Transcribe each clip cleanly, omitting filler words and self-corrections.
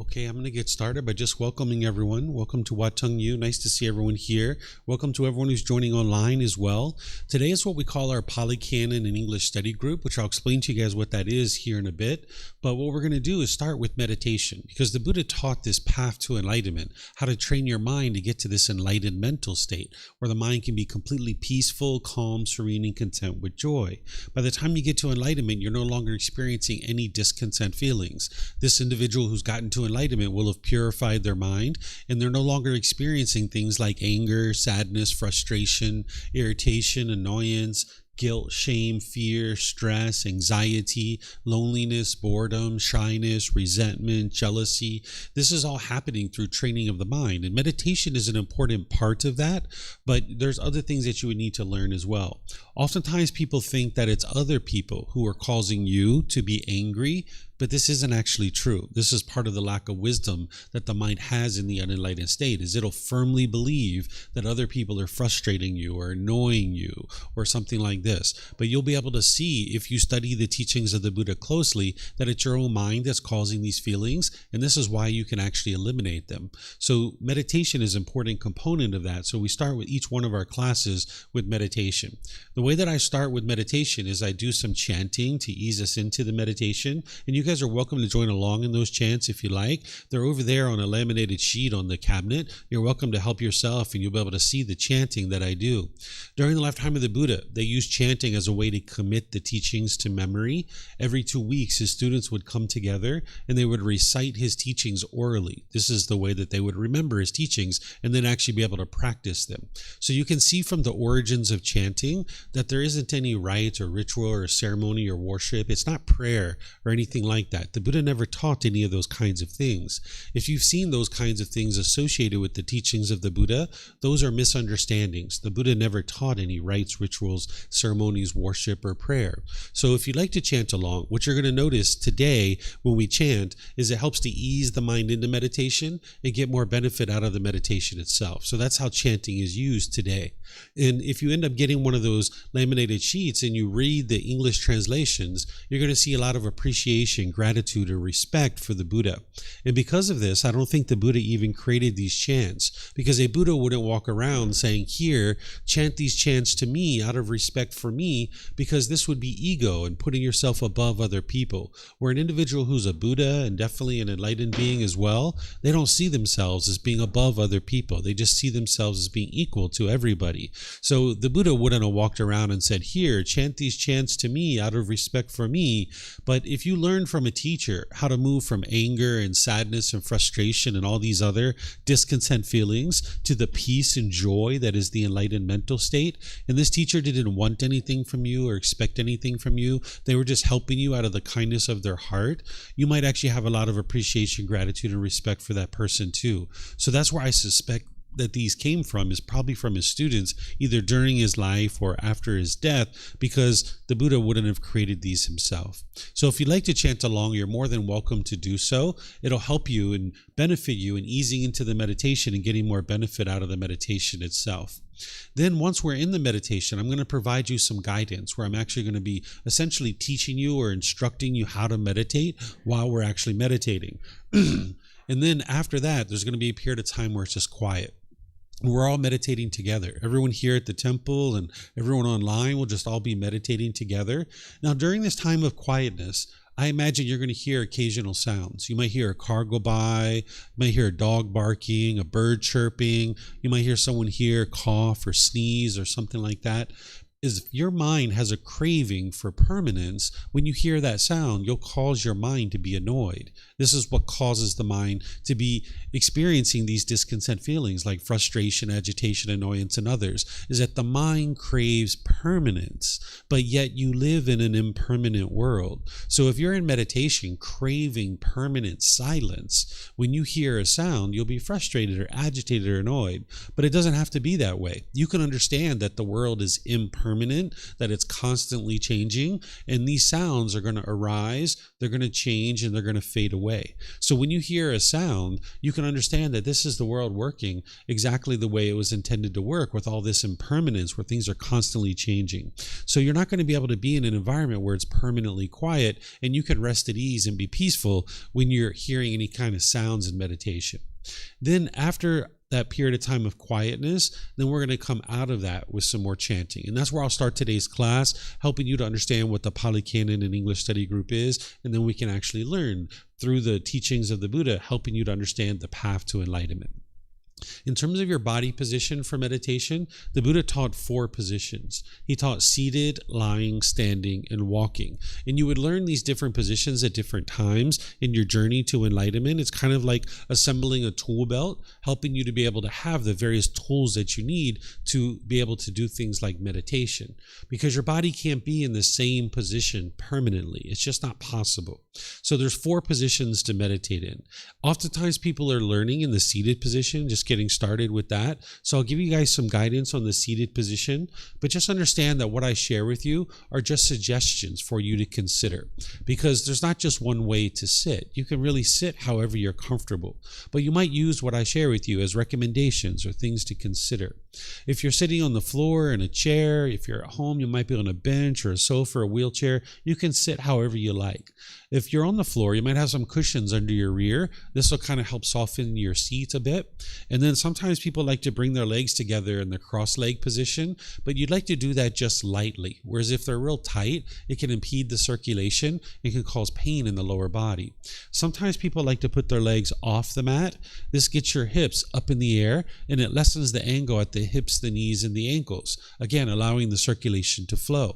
Okay, I'm going to get started by just welcoming everyone. Welcome to Wat Tung. Nice to see everyone here. Welcome to everyone who's joining online as well. Today is what we call our Pali Canon and English study group, which I'll explain to you guys what that is here in a bit. But what we're going to do is start with meditation, because the Buddha taught this path to enlightenment, how to train your mind to get to this enlightened mental state, where the mind can be completely peaceful, calm, serene, and content with joy. By the time you get to enlightenment, you're no longer experiencing any discontent feelings. This individual who's gotten to enlightenment will have purified their mind, and they're no longer experiencing things like anger, sadness, frustration, irritation, annoyance, guilt, shame, fear, stress, anxiety, loneliness, boredom, shyness, resentment, jealousy. This is all happening through training of the mind. And meditation is an important part of that, but there's other things that you would need to learn as well. Oftentimes people think that it's other people who are causing you to be angry, but this isn't actually true. This is part of the lack of wisdom that the mind has in the unenlightened state, is it'll firmly believe that other people are frustrating you or annoying you or something like this. But you'll be able to see, if you study the teachings of the Buddha closely, that it's your own mind that's causing these feelings, and this is why you can actually eliminate them. So meditation is an important component of that. So we start with each one of our classes with meditation. The way that I start with meditation is I do some chanting to ease us into the meditation, and you guys are welcome to join along in those chants if you like. They're over there on a laminated sheet on the cabinet. You're welcome to help yourself, and you'll be able to see the chanting that I do. During the lifetime of the Buddha, they used chanting as a way to commit the teachings to memory. Every 2 weeks, his students would come together and they would recite his teachings orally. This is the way that they would remember his teachings and then actually be able to practice them. So you can see from the origins of chanting that there isn't any rite or ritual or ceremony or worship. It's not prayer or anything like that. The Buddha never taught any of those kinds of things. If you've seen those kinds of things associated with the teachings of the Buddha, those are misunderstandings. The Buddha never taught any rites, rituals, ceremonies, worship, or prayer. So if you'd like to chant along, what you're going to notice today when we chant is it helps to ease the mind into meditation and get more benefit out of the meditation itself. So that's how chanting is used today. And if you end up getting one of those laminated sheets and you read the English translations, you're going to see a lot of appreciation, gratitude, or respect for the Buddha. And because of this, I don't think the Buddha even created these chants, because a Buddha wouldn't walk around saying, here, chant these chants to me out of respect for me, because this would be ego and putting yourself above other people. Where an individual who's a Buddha and definitely an enlightened being as well, they don't see themselves as being above other people. They just see themselves as being equal to everybody. So the Buddha wouldn't have walked around and said, here, chant these chants to me out of respect for me. But if you learn from a teacher how to move from anger and sadness and frustration and all these other discontent feelings to the peace and joy that is the enlightened mental state, and this teacher didn't want anything from you or expect anything from you, they were just helping you out of the kindness of their heart, you might actually have a lot of appreciation, gratitude, and respect for that person too. So that's where I suspect that these came from, is probably from his students, either during his life or after his death, because the Buddha wouldn't have created these himself. So if you'd like to chant along, you're more than welcome to do so. It'll help you and benefit you in easing into the meditation and getting more benefit out of the meditation itself. Then once we're in the meditation, I'm going to provide you some guidance where I'm actually going to be essentially teaching you or instructing you how to meditate while we're actually meditating. And then after that, there's going to be a period of time where it's just quiet. We're all meditating together. Everyone here at the temple and everyone online will just all be meditating together. Now, during this time of quietness, I imagine you're going to hear occasional sounds. You might hear a car go by, you might hear a dog barking, a bird chirping, you might hear someone here cough or sneeze or something like that. Is if your mind has a craving for permanence, when you hear that sound, you'll cause your mind to be annoyed. This is what causes the mind to be experiencing these discontent feelings like frustration, agitation, annoyance, and others, is that the mind craves permanence, but yet you live in an impermanent world. So if you're in meditation craving permanent silence, when you hear a sound, you'll be frustrated or agitated or annoyed. But it doesn't have to be that way. You can understand that the world is impermanent impermanent, that it's constantly changing, and these sounds are going to arise, they're going to change, and they're going to fade away. So when you hear a sound, you can understand that this is the world working exactly the way it was intended to work, with all this impermanence where things are constantly changing. So you're not going to be able to be in an environment where it's permanently quiet and you can rest at ease and be peaceful when you're hearing any kind of sounds in meditation. Then after that period of time of quietness, then we're going to come out of that with some more chanting. And that's where I'll start today's class, helping you to understand what the Pali Canon and English study group is, and then we can actually learn through the teachings of the Buddha, helping you to understand the path to enlightenment. In terms of your body position for meditation, the Buddha taught 4 positions. He taught seated, lying, standing, and walking. And you would learn these different positions at different times in your journey to enlightenment. It's kind of like assembling a tool belt, helping you to be able to have the various tools that you need to be able to do things like meditation. Because your body can't be in the same position permanently. It's just not possible. So there's 4 positions to meditate in. Oftentimes people are learning in the seated position, just getting started with that. So I'll give you guys some guidance on the seated position, but just understand that what I share with you are just suggestions for you to consider, because there's not just one way to sit. You can really sit however you're comfortable, but you might use what I share with you as recommendations or things to consider. If you're sitting on the floor in a chair, if you're at home, you might be on a bench or a sofa or a wheelchair. You can sit however you like. If you're on the floor, you might have some cushions under your rear. This will kind of help soften your seat a bit. And then sometimes people like to bring their legs together in the cross-leg position, but you'd like to do that just lightly. Whereas if they're real tight, it can impede the circulation and can cause pain in the lower body. Sometimes people like to put their legs off the mat. This gets your hips up in the air, and it lessens the angle at the hips, the knees, and the ankles, again, allowing the circulation to flow.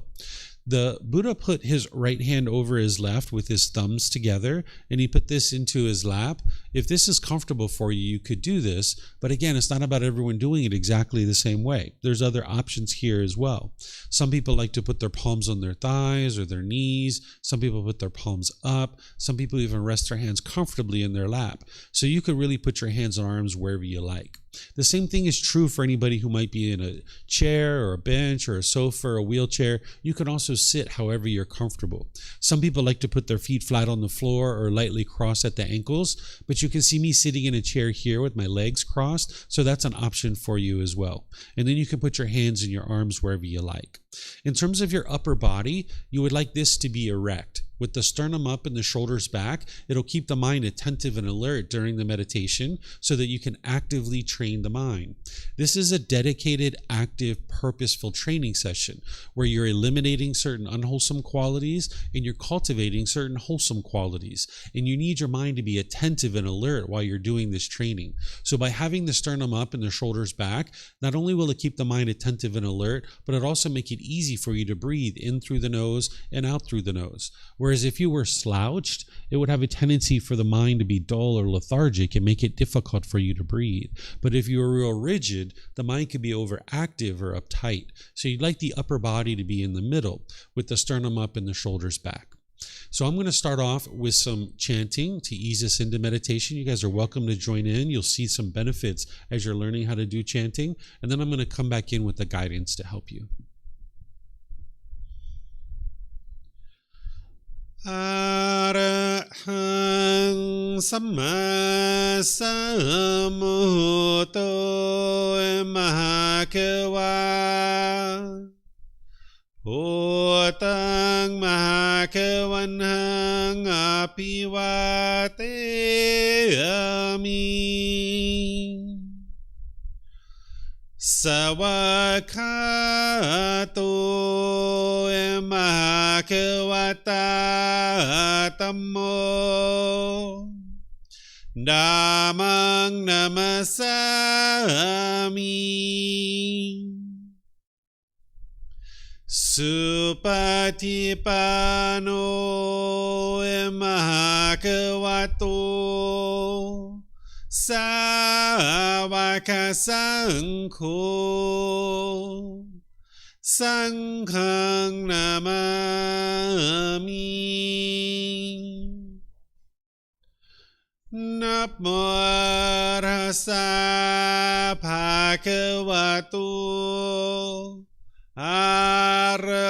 The Buddha put his right hand over his left with his thumbs together, and he put this into his lap. If this is comfortable for you, you could do this. But again, it's not about everyone doing it exactly the same way. There's other options here as well. Some people like to put their palms on their thighs or their knees. Some people put their palms up. Some people even rest their hands comfortably in their lap. So you could really put your hands and arms wherever you like. The same thing is true for anybody who might be in a chair or a bench or a sofa or a wheelchair. You can also sit however you're comfortable. Some people like to put their feet flat on the floor or lightly cross at the ankles, but you can see me sitting in a chair here with my legs crossed, so that's an option for you as well. And then you can put your hands and your arms wherever you like. In terms of your upper body, you would like this to be erect. With the sternum up and the shoulders back, it'll keep the mind attentive and alert during the meditation so that you can actively train the mind. This is a dedicated, active, purposeful training session where you're eliminating certain unwholesome qualities and you're cultivating certain wholesome qualities. And you need your mind to be attentive and alert while you're doing this training. So by having the sternum up and the shoulders back, not only will it keep the mind attentive and alert, but it'll also make it easy for you to breathe in through the nose and out through the nose. Whereas if you were slouched, it would have a tendency for the mind to be dull or lethargic and make it difficult for you to breathe. But if you were real rigid, the mind could be overactive or uptight. So you'd like the upper body to be in the middle with the sternum up and the shoulders back. So I'm going to start off with some chanting to ease us into meditation. You guys are welcome to join in. You'll see some benefits as you're learning how to do chanting. And then I'm going to come back in with the guidance to help you. Arahang Samma Sambuddho Mahakawa Wat Tung Mahakavanhang Apivateyami Sawakato Mahakavata Tammo Dhammang Namasami Supatipano Mahakavato Sāvaka Saṅkho Saṅghang Namami Namo Tassa Bhagavato Arahato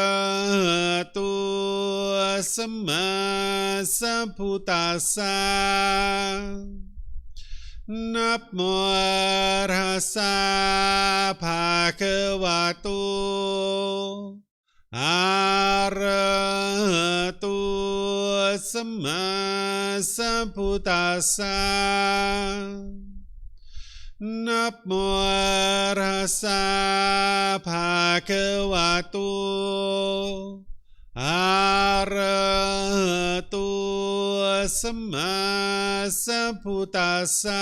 Sama Sambuddhassa. Namo Tassa Bhagavato Arahato Sama Sambuddhassa. Namo Tassa Bhagavato Arahato Sama Sambuddhassa.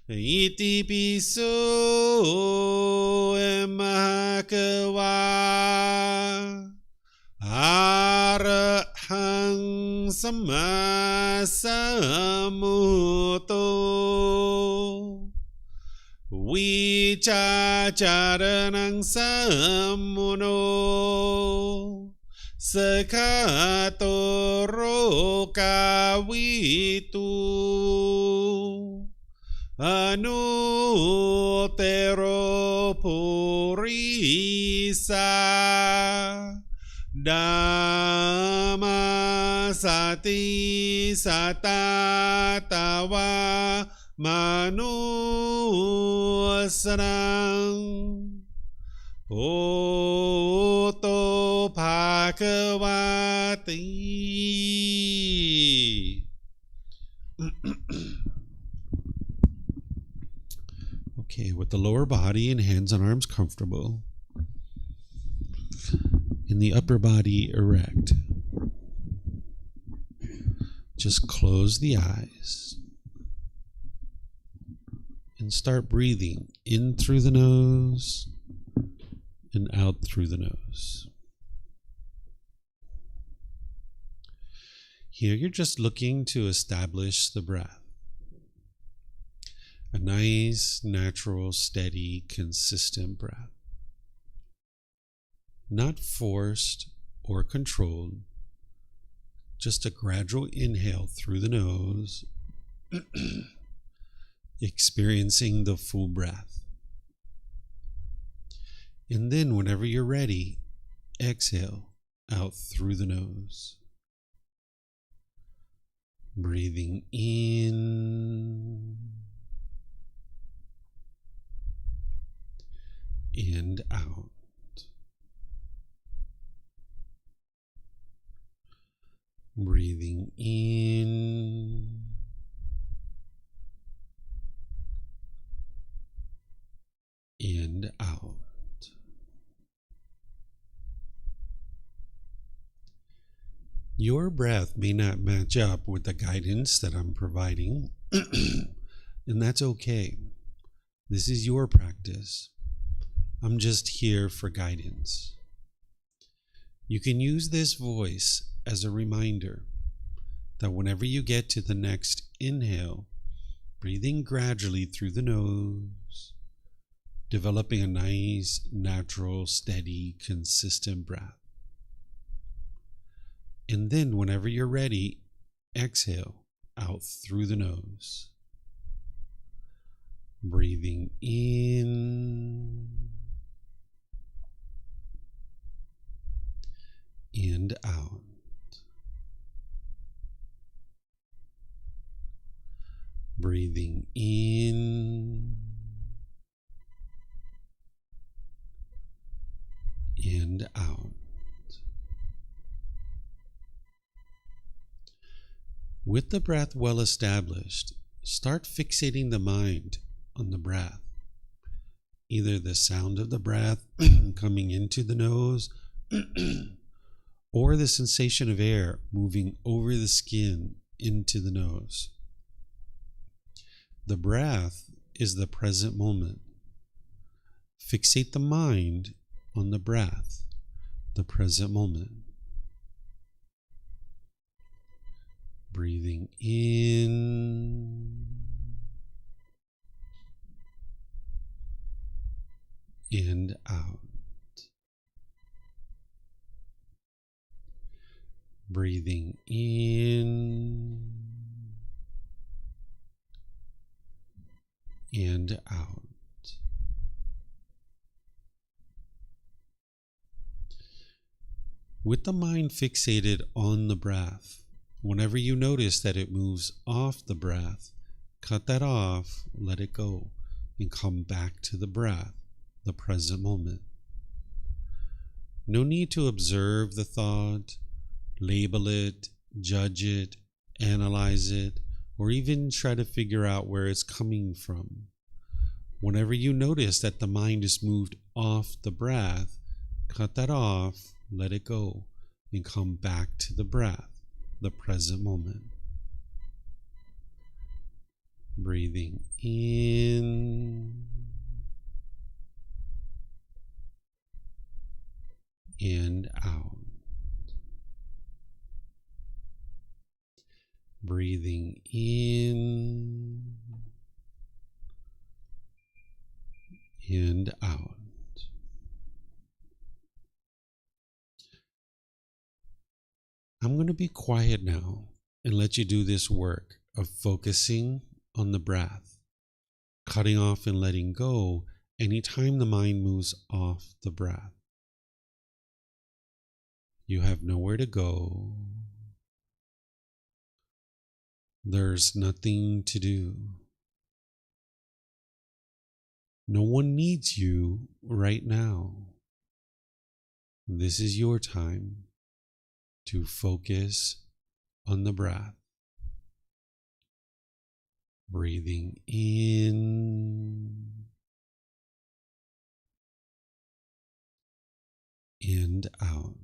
Iti piso Bhagava Arahang Sama Sambuddho Vicacaranang Sammuno Sakhato Rokavitu Anutero Purisa Dhamma Sati Satatawa Manusarang Bhutto Bhagavati. Okay, with the lower body and hands and arms comfortable, and the upper body erect, just close the eyes and start breathing in through the nose and out through the nose. Here you're just looking to establish the breath. A nice, natural, steady, consistent breath. Not forced or controlled, just a gradual inhale through the nose, experiencing the full breath. And then whenever you're ready, exhale out through the nose. Breathing in and out. Breathing in and out. Your breath may not match up with the guidance that I'm providing, and that's okay. This is your practice. I'm just here for guidance. You can use this voice as a reminder that whenever you get to the next inhale, breathing gradually through the nose, developing a nice, natural, steady, consistent breath. And then whenever you're ready, exhale out through the nose. Breathing in and out. Breathing in and out. With the breath well established, start fixating the mind on the breath. Either the sound of the breath coming into the nose or the sensation of air moving over the skin into the nose. The breath is the present moment. Fixate the mind on the breath, the present moment. Breathing in and out. Breathing in and out. with the mind fixated on the breath. Whenever you notice that it moves off the breath, cut that off, let it go, and come back to the breath, the present moment. No need to observe the thought, label it, judge it, analyze it, or even try to figure out where it's coming from. Whenever you notice that the mind is moved off the breath, cut that off, let it go, and come back to the breath, the present moment. Breathing in and out. Breathing in and out. I'm going to be quiet now and let you do this work of focusing on the breath, cutting off and letting go anytime the mind moves off the breath. You have nowhere to go. There's nothing to do. No one needs you right now. This is your time to focus on the breath. Breathing in and out.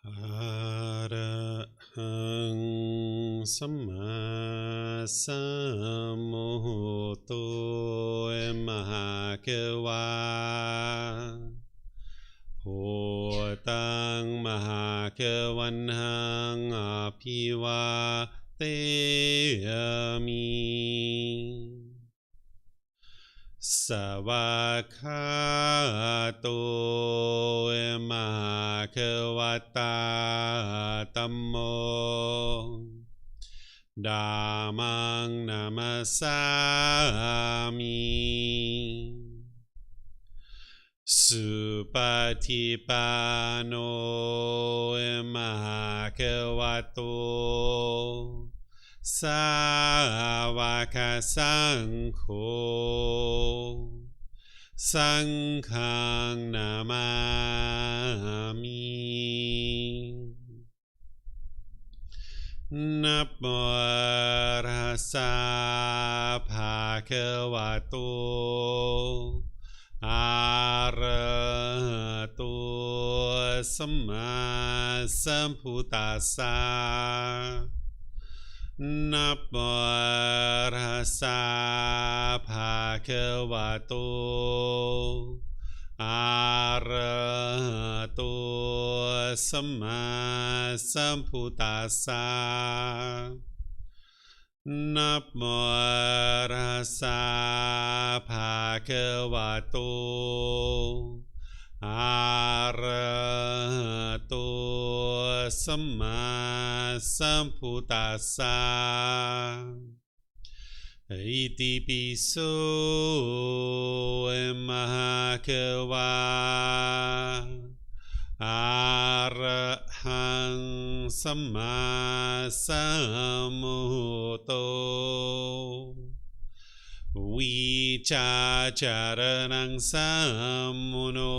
Arahang Samma Sambuddho Mahakawa Potang Mahakawanhang Apiwa Teami Savakato Mahakawata Tammo Dhammang Namasami Supatipano Mahakavato Savaka Sankho Sanghang Namami Namo Tassa Bhagavato Arahato Samma Sambuddhassa Namo Tassa Bhagavato Arahato Samma Sambuddhassa Namo Tassa Bhagavato Arahato Samma Sambuddhassa Iti piso mahakawa Arahang Samma Sambuddho Vicacaranang Sammuno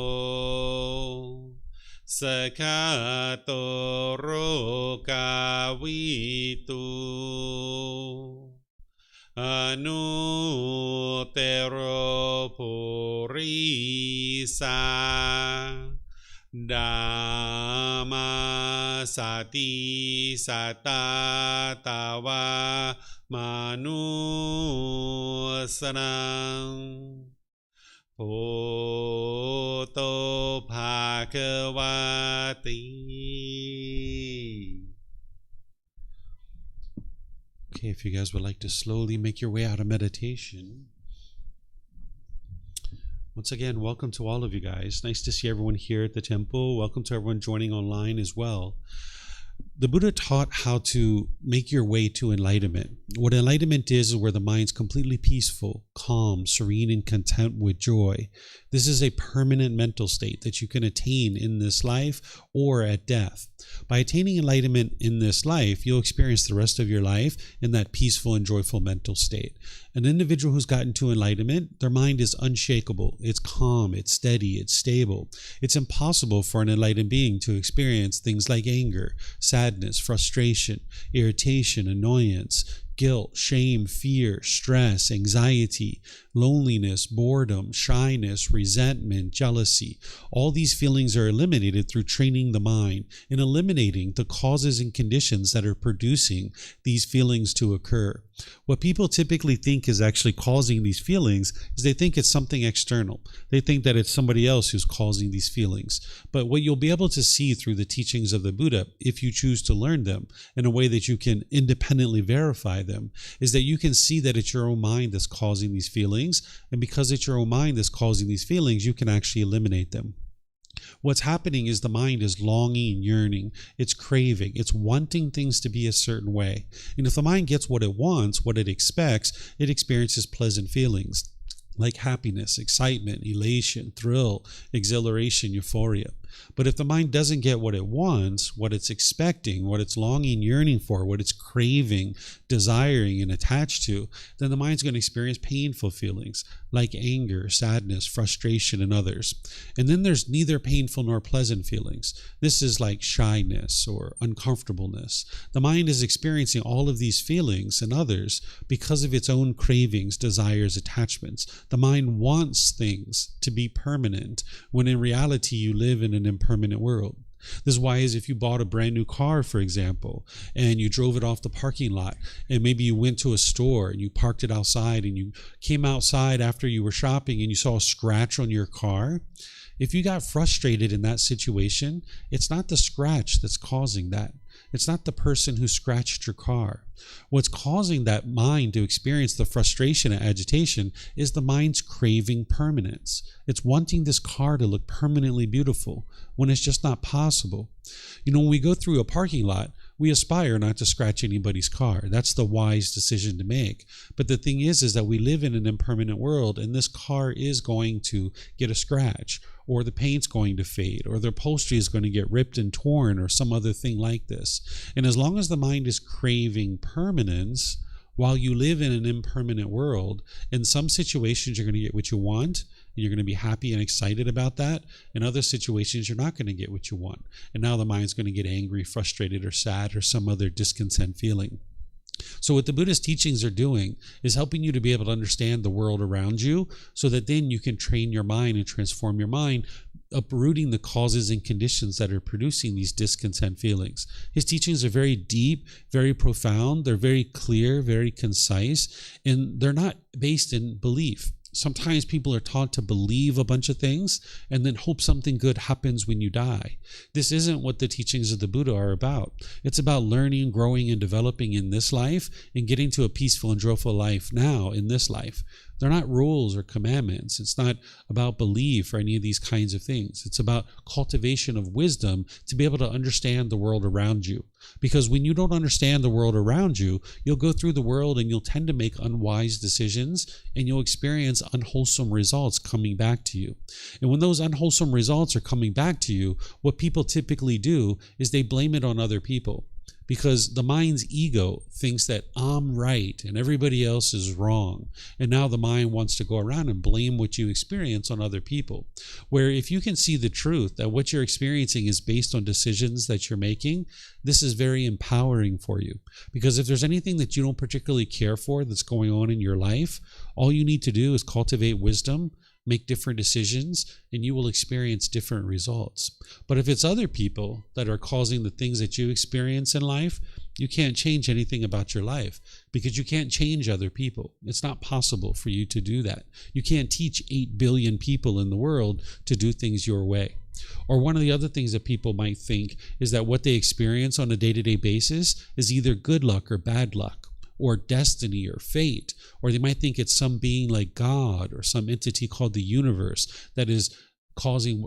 Sakato Rokavitu Anutero Purisa Dhamma Sati Satatawa Manusanang Poto Bhagavati. Okay, if you guys would like to slowly make your way out of meditation. Once again, welcome to all of you guys. Nice to see everyone here at the temple. Welcome to everyone joining online as well. The Buddha taught how to make your way to enlightenment. What enlightenment is where the mind's completely peaceful, calm, serene, and content with joy. This is a permanent mental state that you can attain in this life or at death. By attaining enlightenment in this life, you'll experience the rest of your life in that peaceful and joyful mental state. An individual who's gotten to enlightenment, their mind is unshakable, it's calm, it's steady, it's stable. It's impossible for an enlightened being to experience things like anger, sadness, frustration, irritation, annoyance, guilt, shame, fear, stress, anxiety, loneliness, boredom, shyness, resentment, jealousy. All these feelings are eliminated through training the mind and eliminating the causes and conditions that are producing these feelings to occur. What people typically think is actually causing these feelings is they think it's something external. They think that it's somebody else who's causing these feelings. But what you'll be able to see through the teachings of the Buddha, if you choose to learn them in a way that you can independently verify them, is that you can see that it's your own mind that's causing these feelings. And because it's your own mind that's causing these feelings, you can actually eliminate them. What's happening is the mind is longing, yearning, it's craving, it's wanting things to be a certain way. And if the mind gets what it wants, what it expects, it experiences pleasant feelings like happiness, excitement, elation, thrill, exhilaration, euphoria. But if the mind doesn't get what it wants, what it's expecting, what it's longing, yearning for, what it's craving, desiring, and attached to, then the mind's going to experience painful feelings like anger, sadness, frustration, and others. And then there's neither painful nor pleasant feelings. This is like shyness or uncomfortableness. The mind is experiencing all of these feelings and others because of its own cravings, desires, attachments. The mind wants things to be permanent when in reality you live in an impermanent world. This is why if you bought a brand new car, for example, and you drove it off the parking lot, and maybe you went to a store and you parked it outside and you came outside after you were shopping and you saw a scratch on your car, if you got frustrated in that situation, it's not the scratch that's causing that. It's not the person who scratched your car. What's causing that mind to experience the frustration and agitation is the mind's craving permanence. It's wanting this car to look permanently beautiful when it's just not possible. When we go through a parking lot, we aspire not to scratch anybody's car. That's the wise decision to make. But the thing is that we live in an impermanent world, and this car is going to get a scratch, or the paint's going to fade, or the upholstery is going to get ripped and torn, or some other thing like this. And as long as the mind is craving permanence, while you live in an impermanent world, in some situations you're going to get what you want, and you're going to be happy and excited about that. In other situations, you're not going to get what you want. And now the mind's going to get angry, frustrated, or sad, or some other discontent feeling. So what the Buddhist teachings are doing is helping you to be able to understand the world around you, so that then you can train your mind and transform your mind, uprooting the causes and conditions that are producing these discontent feelings. His teachings are very deep, very profound. They're very clear, very concise, and they're not based in belief. Sometimes people are taught to believe a bunch of things and then hope something good happens when you die. This isn't what the teachings of the Buddha are about. It's about learning, growing, and developing in this life and getting to a peaceful and joyful life now in this life. They're not rules or commandments. It's not about belief or any of these kinds of things. It's about cultivation of wisdom to be able to understand the world around you. Because when you don't understand the world around you, you'll go through the world and you'll tend to make unwise decisions, and you'll experience unwholesome results coming back to you. And when those unwholesome results are coming back to you, what people typically do is they blame it on other people. Because the mind's ego thinks that I'm right and everybody else is wrong. And now the mind wants to go around and blame what you experience on other people. Where if you can see the truth that what you're experiencing is based on decisions that you're making, this is very empowering for you. Because if there's anything that you don't particularly care for that's going on in your life, all you need to do is cultivate wisdom, make different decisions, and you will experience different results. But if it's other people that are causing the things that you experience in life, you can't change anything about your life, because you can't change other people. It's not possible for you to do that. You can't teach 8 billion people in the world to do things your way. Or one of the other things that people might think is that what they experience on a day-to-day basis is either good luck or bad luck, or destiny or fate, or they might think it's some being like God or some entity called the universe that is causing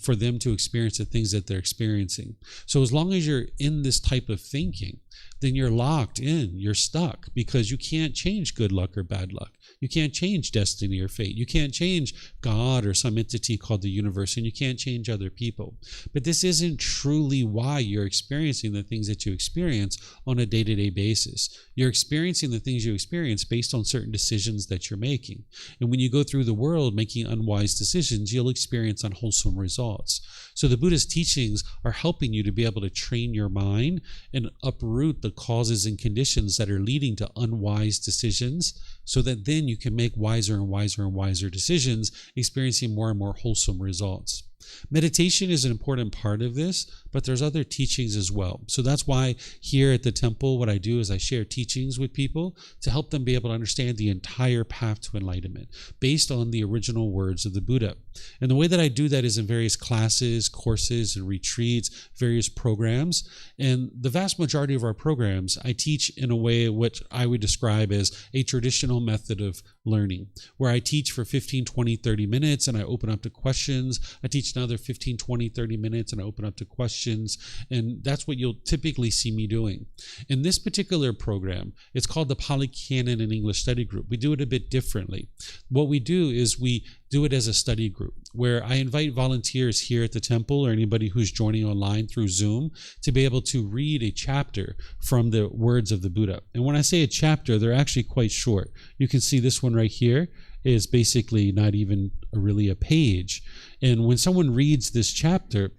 for them to experience the things that they're experiencing. So as long as you're in this type of thinking, then you're locked in, you're stuck, because you can't change good luck or bad luck. You can't change destiny or fate. You can't change God or some entity called the universe, and you can't change other people. But this isn't truly why you're experiencing the things that you experience on a day-to-day basis. You're experiencing the things you experience based on certain decisions that you're making. And when you go through the world making unwise decisions, you'll experience unwholesome results. So the Buddhist teachings are helping you to be able to train your mind and uproot the causes and conditions that are leading to unwise decisions, so that then you can make wiser and wiser and wiser decisions, experiencing more and more wholesome results. Meditation is an important part of this, but there's other teachings as well. So that's why here at the temple, what I do is I share teachings with people to help them be able to understand the entire path to enlightenment based on the original words of the Buddha. And the way that I do that is in various classes, courses, and retreats, various programs. And the vast majority of our programs, I teach in a way which I would describe as a traditional method of learning, where I teach for 15, 20, 30 minutes and I open up to questions. I teach another 15, 20, 30 minutes and I open up to questions. And that's what you'll typically see me doing. In this particular program, it's called the Pali Canon and English Study Group. We do it a bit differently. What we do is we do it as a study group, where I invite volunteers here at the temple or anybody who's joining online through Zoom to be able to read a chapter from the words of the Buddha. And when I say a chapter, they're actually quite short. You can see this one right here is basically not even really a page. And when someone reads this chapter,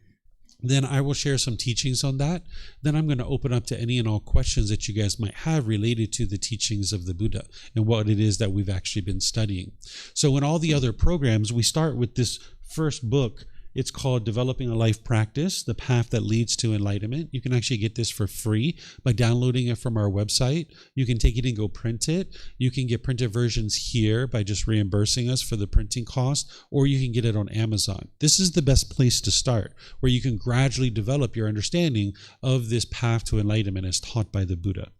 then I will share some teachings on that. Then I'm going to open up to any and all questions that you guys might have related to the teachings of the Buddha and what it is that we've actually been studying. So in all the other programs, we start with this first book It's called Developing a Life Practice, The Path That Leads to Enlightenment. You can actually get this for free by downloading it from our website. You can take it and go print it. You can get printed versions here by just reimbursing us for the printing cost, or you can get it on Amazon. This is the best place to start, where you can gradually develop your understanding of this path to enlightenment as taught by the Buddha.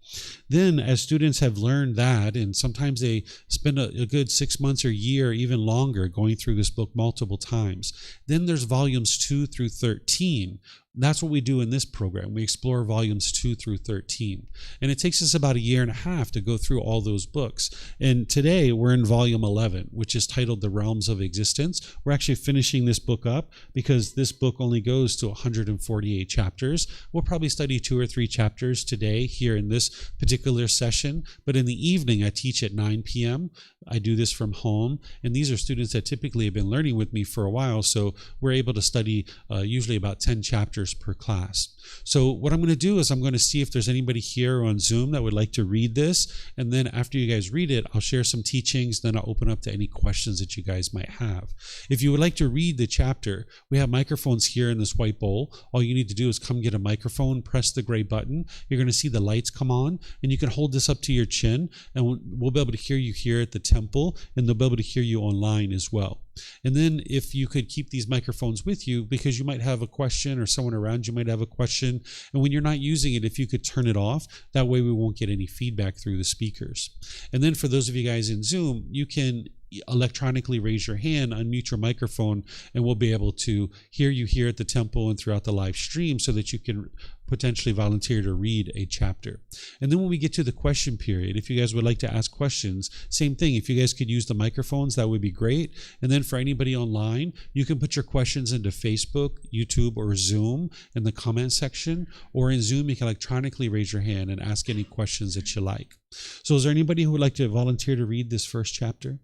Then, as students have learned that, and sometimes they spend a good 6 months or year, even longer, going through this book multiple times, then there's volumes 2 through 13. That's what we do in this program. We explore volumes 2 through 13. And it takes us about a year and a half to go through all those books. And today we're in volume 11, which is titled The Realms of Existence. We're actually finishing this book up because this book only goes to 148 chapters. We'll probably study 2 or 3 chapters today here in this particular session. But in the evening, I teach at 9 p.m. I do this from home. And these are students that typically have been learning with me for a while. So we're able to study usually about 10 chapters per class. So what I'm going to do is I'm going to see if there's anybody here on Zoom that would like to read this. And then after you guys read it, I'll share some teachings. Then I'll open up to any questions that you guys might have. If you would like to read the chapter, we have microphones here in this white bowl. All you need to do is come get a microphone, press the gray button. You're going to see the lights come on, and you can hold this up to your chin, and we'll be able to hear you here at the temple, and they'll be able to hear you online as well. And then if you could keep these microphones with you, because you might have a question or someone around you might have a question, and when you're not using it, if you could turn it off, that way we won't get any feedback through the speakers. And then for those of you guys in Zoom, you can electronically raise your hand, unmute your microphone, and we'll be able to hear you here at the temple and throughout the live stream so that you can potentially volunteer to read a chapter. And then when we get to the question period, if you guys would like to ask questions, same thing. If you guys could use the microphones, that would be great. And then for anybody online, you can put your questions into Facebook, YouTube, or Zoom in the comment section, or in Zoom, you can electronically raise your hand and ask any questions that you like. So is there anybody who would like to volunteer to read this first chapter?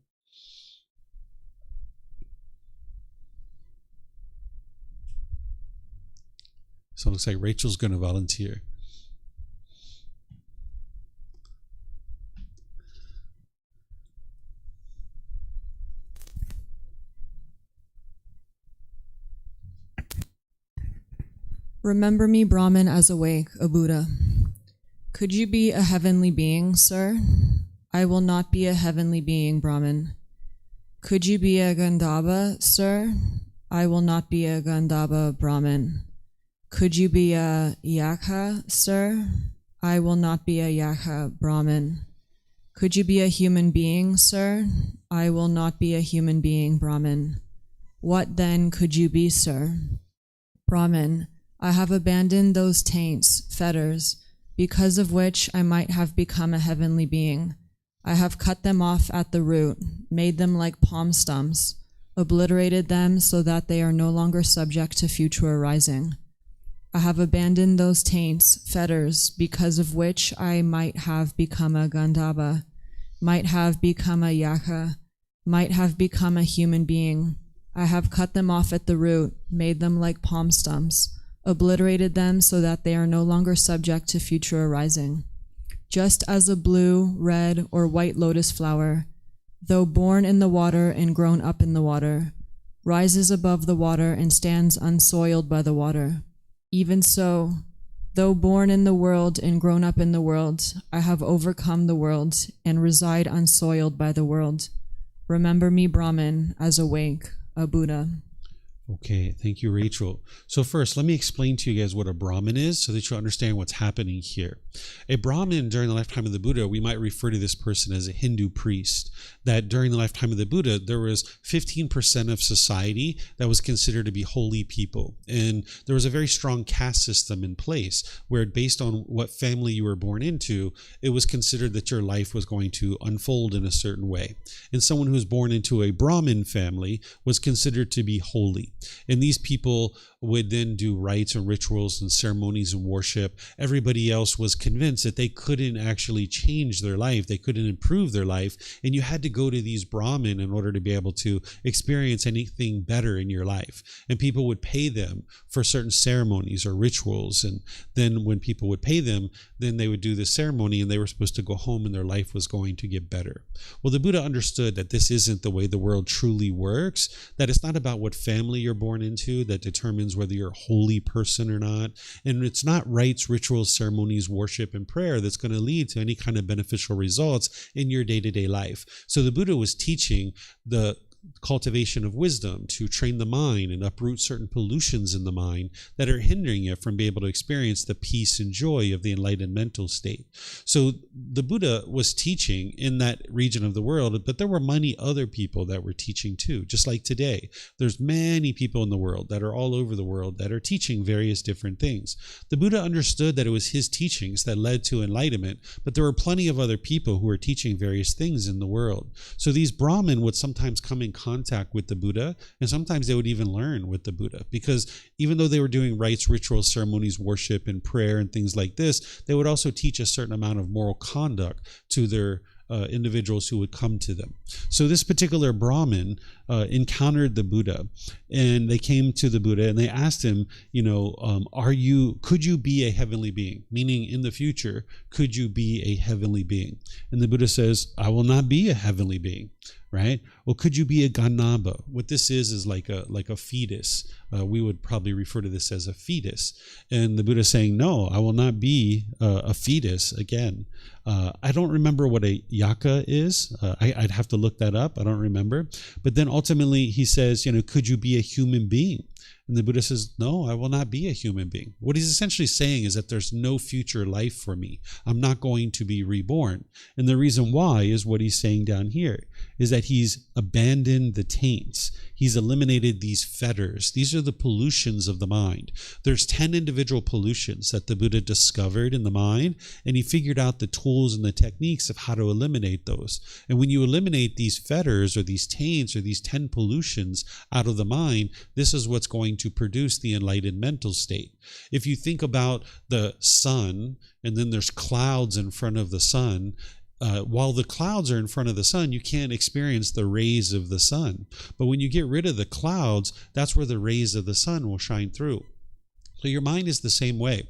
So it looks like Rachel's going to volunteer. Remember me, Brahmin, as awake, a Buddha. Could you be a heavenly being, sir? I will not be a heavenly being, Brahmin. Could you be a Gandhava, sir? I will not be a Gandhava, Brahmin. Could you be a Yakha, sir? I will not be a Yakha, Brahmin. Could you be a human being, sir? I will not be a human being, Brahmin. What then could you be, sir? Brahmin, I have abandoned those taints, fetters, because of which I might have become a heavenly being. I have cut them off at the root, made them like palm stumps, obliterated them so that they are no longer subject to future arising. I have abandoned those taints, fetters, because of which I might have become a Gandhava, might have become a Yakha, might have become a human being. I have cut them off at the root, made them like palm stumps, obliterated them so that they are no longer subject to future arising. Just as a blue, red, or white lotus flower, though born in the water and grown up in the water, rises above the water and stands unsoiled by the water. Even so, though born in the world and grown up in the world, I have overcome the world and reside unsoiled by the world. Remember me, Brahmin, as awake, a Buddha. Okay, thank you, Rachel. So first, let me explain to you guys what a Brahmin is so that you understand what's happening here. A Brahmin, during the lifetime of the Buddha, we might refer to this person as a Hindu priest. That during the lifetime of the Buddha, there was 15% of society that was considered to be holy people. And there was a very strong caste system in place where, based on what family you were born into, it was considered that your life was going to unfold in a certain way. And someone who was born into a Brahmin family was considered to be holy. And these people would then do rites and rituals and ceremonies and worship. Everybody else was convinced that they couldn't actually change their life. They couldn't improve their life. And you had to go to these Brahmin in order to be able to experience anything better in your life. And people would pay them for certain ceremonies or rituals. And then when people would pay them, then they would do the ceremony and they were supposed to go home and their life was going to get better. Well, the Buddha understood that this isn't the way the world truly works, that it's not about what family you're you're born into that determines whether you're a holy person or not. And it's not rites, rituals, ceremonies, worship, and prayer that's going to lead to any kind of beneficial results in your day-to-day life. So the Buddha was teaching the cultivation of wisdom to train the mind and uproot certain pollutions in the mind that are hindering it from being able to experience the peace and joy of the enlightened mental state. So the Buddha was teaching in that region of the world, but there were many other people that were teaching too. Just like today, there's many people in the world that are all over the world that are teaching various different things. The Buddha understood that it was his teachings that led to enlightenment, but there were plenty of other people who were teaching various things in the world. So these Brahmin would sometimes come in contact with the Buddha, and sometimes they would even learn with the Buddha, because even though they were doing rites, rituals, ceremonies, worship, and prayer and things like this, they would also teach a certain amount of moral conduct to their individuals who would come to them. So this particular Brahmin encountered the Buddha, and they came to the Buddha and they asked him, could you be a heavenly being? Meaning in the future, could you be a heavenly being? And the Buddha says, I will not be a heavenly being. Right? Well, could you be a ganaba? What this is like a fetus. We would probably refer to this as a fetus. And the Buddha is saying, no, I will not be a fetus again. I don't remember what a yaka is. I'd have to look that up. I don't remember. But then ultimately he says, could you be a human being? And the Buddha says, no, I will not be a human being. What he's essentially saying is that there's no future life for me. I'm not going to be reborn. And the reason why is what he's saying down here, is that he's abandoned the taints. He's eliminated these fetters. These are the pollutions of the mind. There's 10 individual pollutions that the Buddha discovered in the mind, and he figured out the tools and the techniques of how to eliminate those. And when you eliminate these fetters or these taints or these 10 pollutions out of the mind, this is what's going to produce the enlightened mental state. If you think about the sun, and then there's clouds in front of the sun, while the clouds are in front of the sun, you can't experience the rays of the sun. But when you get rid of the clouds, that's where the rays of the sun will shine through. So your mind is the same way.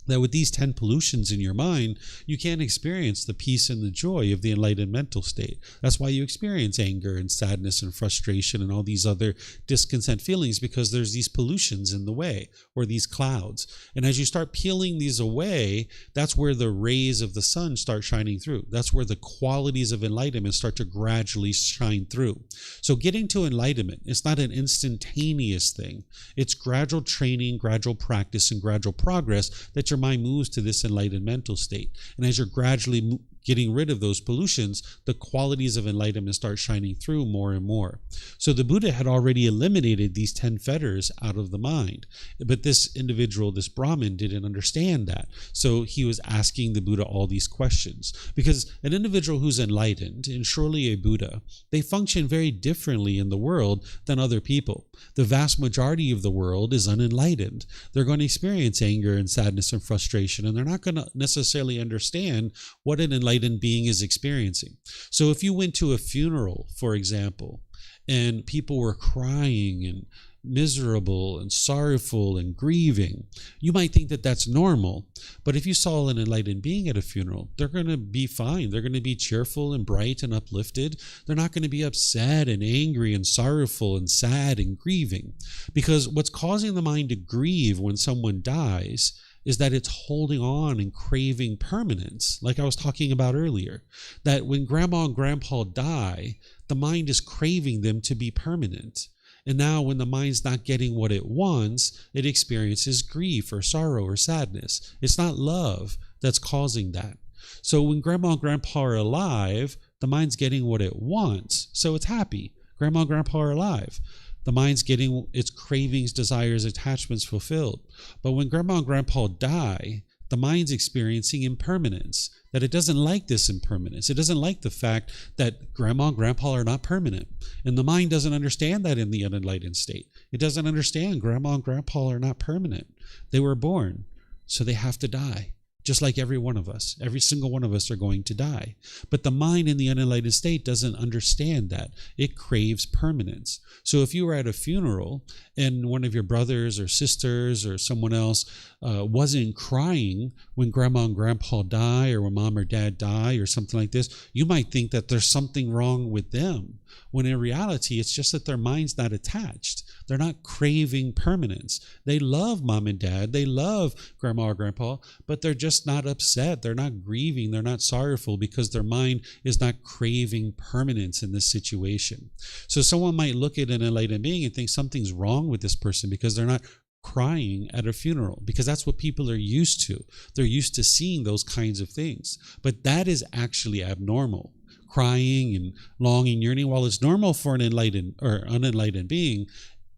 That with these 10 pollutions in your mind, you can't experience the peace and the joy of the enlightened mental state. That's why you experience anger and sadness and frustration and all these other discontent feelings, because there's these pollutions in the way, or these clouds. And as you start peeling these away, that's where the rays of the sun start shining through. That's where the qualities of enlightenment start to gradually shine through. So getting to enlightenment, it's not an instantaneous thing. It's gradual training, gradual practice, and gradual progress that your mind moves to this enlightened mental state. And as you're gradually getting rid of those pollutions, the qualities of enlightenment start shining through more and more. So the Buddha had already eliminated these 10 fetters out of the mind. But this individual, this Brahmin, didn't understand that. So he was asking the Buddha all these questions. Because an individual who's enlightened, and surely a Buddha, they function very differently in the world than other people. The vast majority of the world is unenlightened. They're going to experience anger and sadness and frustration, and they're not going to necessarily understand what an enlightened being is experiencing. So if you went to a funeral, for example, and people were crying and miserable and sorrowful and grieving, you might think that that's normal. But if you saw an enlightened being at a funeral, they're going to be fine. They're going to be cheerful and bright and uplifted. They're not going to be upset and angry and sorrowful and sad and grieving. Because what's causing the mind to grieve when someone dies is that it's holding on and craving permanence, like I was talking about earlier. That when grandma and grandpa die, the mind is craving them to be permanent. And now when the mind's not getting what it wants, it experiences grief or sorrow or sadness. It's not love that's causing that. So when grandma and grandpa are alive, the mind's getting what it wants, so it's happy. Grandma and grandpa are alive. The mind's getting its cravings, desires, attachments fulfilled. But when grandma and grandpa die, the mind's experiencing impermanence, that it doesn't like this impermanence. It doesn't like the fact that grandma and grandpa are not permanent. And the mind doesn't understand that in the unenlightened state. It doesn't understand grandma and grandpa are not permanent. They were born, so they have to die. just like every one of us. Every single one of us are going to die. But the mind in the unenlightened state doesn't understand that. It craves permanence. So if you were at a funeral and one of your brothers or sisters or someone else wasn't crying when grandma and grandpa die, or when mom or dad die, or something like this, you might think that there's something wrong with them, when in reality it's just that their mind's not attached. They're not craving permanence. They love mom and dad, they love grandma or grandpa, but they're just not upset, they're not grieving, they're not sorrowful, because their mind is not craving permanence in this situation. So someone might look at an enlightened being and think something's wrong with this person because they're not crying at a funeral, because that's what people are used to. They're used to seeing those kinds of things. But that is actually abnormal. Crying and longing, yearning, while it's normal for an enlightened or unenlightened being,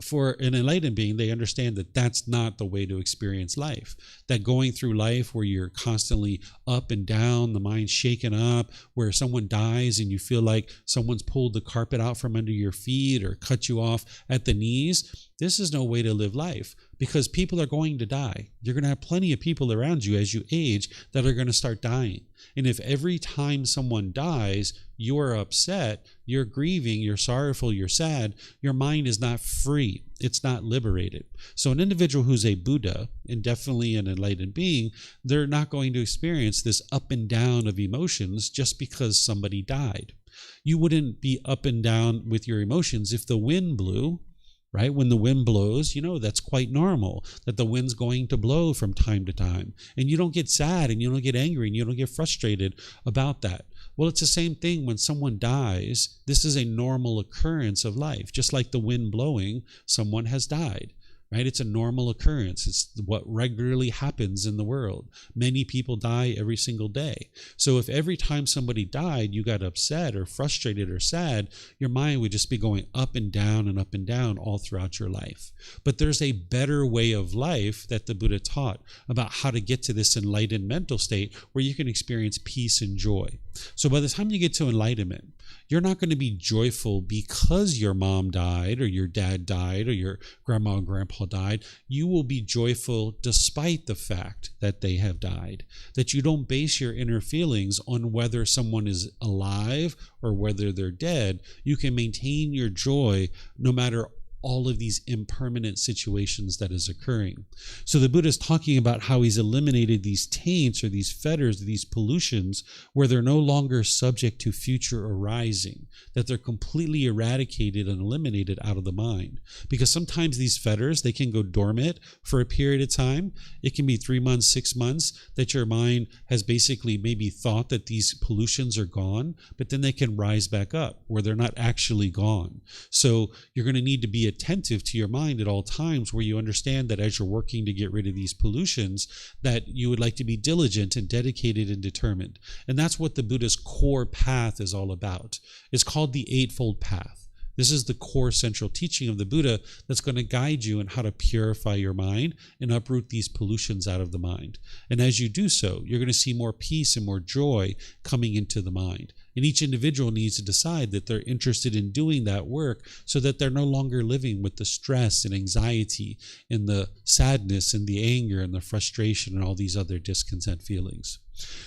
for an enlightened being, they understand that that's not the way to experience life. That going through life where you're constantly up and down, the mind's shaken up, where someone dies and you feel like someone's pulled the carpet out from under your feet or cut you off at the knees, this is no way to live life, because people are going to die. You're going to have plenty of people around you as you age that are going to start dying. And if every time someone dies, you're upset, you're grieving, you're sorrowful, you're sad, your mind is not free. It's not liberated. So an individual who's a Buddha, and definitely an enlightened being, they're not going to experience this up and down of emotions just because somebody died. You wouldn't be up and down with your emotions if the wind blew. Right? When the wind blows, that's quite normal, that the wind's going to blow from time to time. And you don't get sad, and you don't get angry, and you don't get frustrated about that. Well, it's the same thing when someone dies. This is a normal occurrence of life. Just like the wind blowing, someone has died. Right? It's a normal occurrence. It's what regularly happens in the world. Many people die every single day. So if every time somebody died, you got upset or frustrated or sad, your mind would just be going up and down all throughout your life. But there's a better way of life that the Buddha taught about how to get to this enlightened mental state where you can experience peace and joy. So by the time you get to enlightenment, you're not going to be joyful because your mom died or your dad died or your grandma and grandpa died. You will be joyful despite the fact that they have died. That you don't base your inner feelings on whether someone is alive or whether they're dead. You can maintain your joy no matter all of these impermanent situations that is occurring. So the Buddha is talking about how he's eliminated these taints or these fetters, these pollutions, where they're no longer subject to future arising, that they're completely eradicated and eliminated out of the mind. Because sometimes these fetters, they can go dormant for a period of time. It can be 3 months, 6 months that your mind has basically maybe thought that these pollutions are gone, but then they can rise back up where they're not actually gone. So you're going to need to be attentive to your mind at all times, where you understand that as you're working to get rid of these pollutions, that you would like to be diligent and dedicated and determined. And that's what the Buddha's core path is all about. It's called the Eightfold Path. This is the core central teaching of the Buddha that's going to guide you in how to purify your mind and uproot these pollutions out of the mind. And as you do so, you're going to see more peace and more joy coming into the mind. And each individual needs to decide that they're interested in doing that work so that they're no longer living with the stress and anxiety and the sadness and the anger and the frustration and all these other discontent feelings.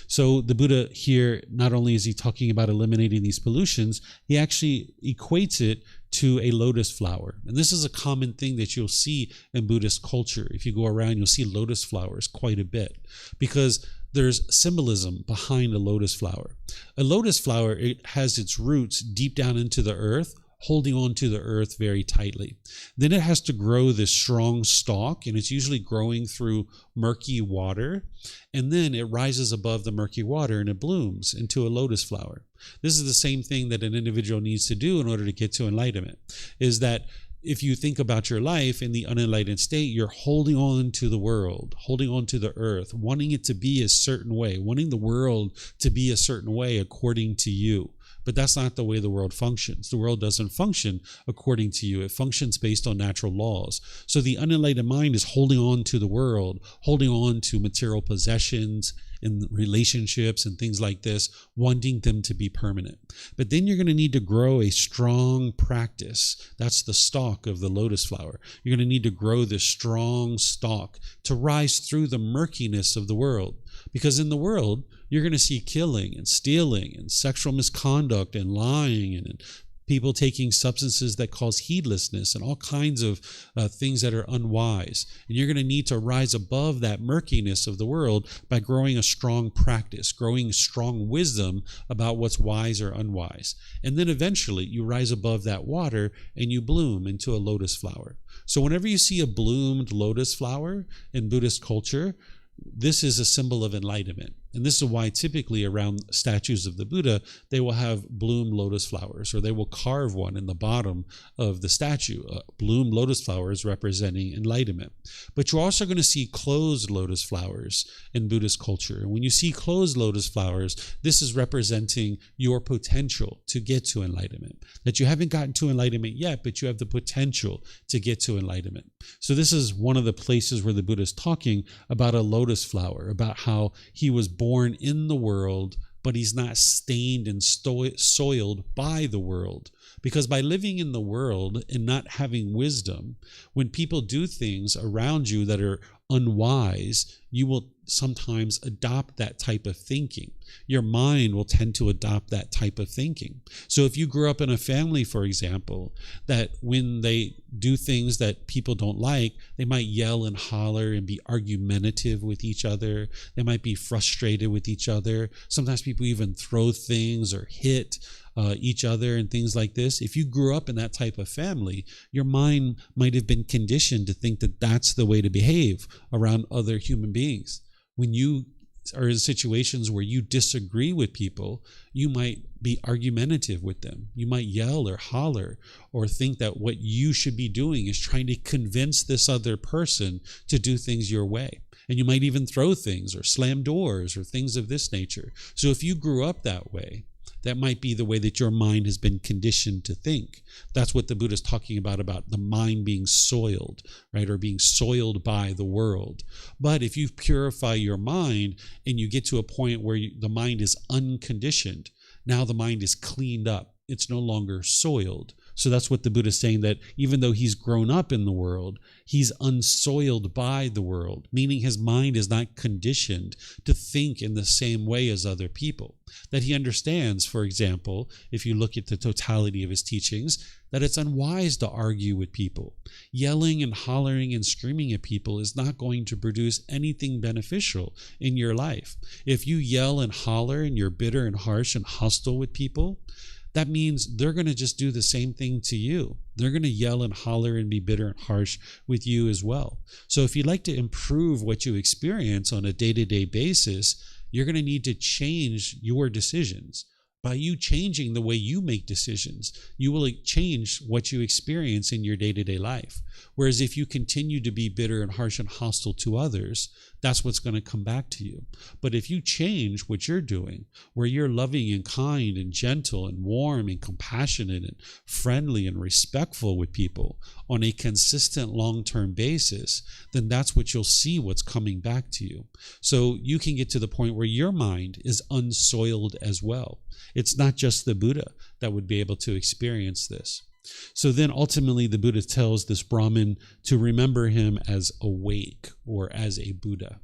So the Buddha here, not only is he talking about eliminating these pollutions, he actually equates it to a lotus flower. And this is a common thing that you'll see in Buddhist culture. If you go around, you'll see lotus flowers quite a bit, because there's symbolism behind a lotus flower. A lotus flower, it has its roots deep down into the earth, holding on to the earth very tightly. Then it has to grow this strong stalk, and it's usually growing through murky water. And then it rises above the murky water and it blooms into a lotus flower. This is the same thing that an individual needs to do in order to get to enlightenment, is that if you think about your life in the unenlightened state, you're holding on to the world, holding on to the earth, wanting it to be a certain way, wanting the world to be a certain way according to you. But that's not the way the world functions. The world doesn't function according to you. It functions based on natural laws. So the unenlightened mind is holding on to the world, holding on to material possessions, in relationships and things like this, wanting them to be permanent. But then you're going to need to grow a strong practice. That's the stalk of the lotus flower. You're going to need to grow this strong stalk to rise through the murkiness of the world. Because in the world, you're going to see killing and stealing and sexual misconduct and lying and people taking substances that cause heedlessness and all kinds of things that are unwise. And you're going to need to rise above that murkiness of the world by growing a strong practice, growing strong wisdom about what's wise or unwise. And then eventually you rise above that water and you bloom into a lotus flower. So whenever you see a bloomed lotus flower in Buddhist culture, this is a symbol of enlightenment. And this is why typically around statues of the Buddha, they will have bloom lotus flowers, or they will carve one in the bottom of the statue. Bloom lotus flowers representing enlightenment. But you're also going to see closed lotus flowers in Buddhist culture. And when you see closed lotus flowers, this is representing your potential to get to enlightenment. That you haven't gotten to enlightenment yet, but you have the potential to get to enlightenment. So this is one of the places where the Buddha is talking about a lotus flower, about how he was born in the world, but he's not stained and soiled by the world. Because by living in the world and not having wisdom, when people do things around you that are unwise, you will sometimes adopt that type of thinking. Your mind will tend to adopt that type of thinking. So if you grew up in a family, for example, that when they do things that people don't like, they might yell and holler and be argumentative with each other. They might be frustrated with each other. Sometimes people even throw things or hit each other and things like this. If you grew up in that type of family, your mind might have been conditioned to think that that's the way to behave around other human beings. When you are in situations where you disagree with people, you might be argumentative with them. You might yell or holler or think that what you should be doing is trying to convince this other person to do things your way. And you might even throw things or slam doors or things of this nature. So if you grew up that way, that might be the way that your mind has been conditioned to think. That's what the Buddha is talking about the mind being soiled, right? Or being soiled by the world. But if you purify your mind and you get to a point where the mind is unconditioned, now the mind is cleaned up. It's no longer soiled. So that's what the Buddha is saying, that even though he's grown up in the world, he's unsoiled by the world, meaning his mind is not conditioned to think in the same way as other people. That he understands, for example, if you look at the totality of his teachings, that it's unwise to argue with people. Yelling and hollering and screaming at people is not going to produce anything beneficial in your life. If you yell and holler and you're bitter and harsh and hostile with people, that means they're going to just do the same thing to you. They're going to yell and holler and be bitter and harsh with you as well. So if you'd like to improve what you experience on a day-to-day basis, you're going to need to change your decisions. By you changing the way you make decisions, you will change what you experience in your day-to-day life. Whereas if you continue to be bitter and harsh and hostile to others, that's what's going to come back to you. But if you change what you're doing, where you're loving and kind and gentle and warm and compassionate and friendly and respectful with people on a consistent long-term basis, then that's what you'll see what's coming back to you. So you can get to the point where your mind is unsoiled as well. It's not just the Buddha that would be able to experience this. So then ultimately the Buddha tells this Brahmin to remember him as awake or as a Buddha.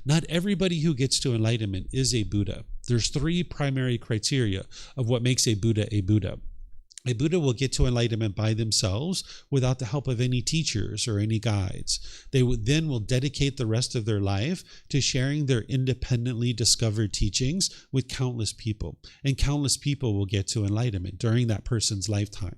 Not everybody who gets to enlightenment is a Buddha. There's 3 primary criteria of what makes a Buddha a Buddha. A Buddha will get to enlightenment by themselves without the help of any teachers or any guides. They then will dedicate the rest of their life to sharing their independently discovered teachings with countless people. And countless people will get to enlightenment during that person's lifetime.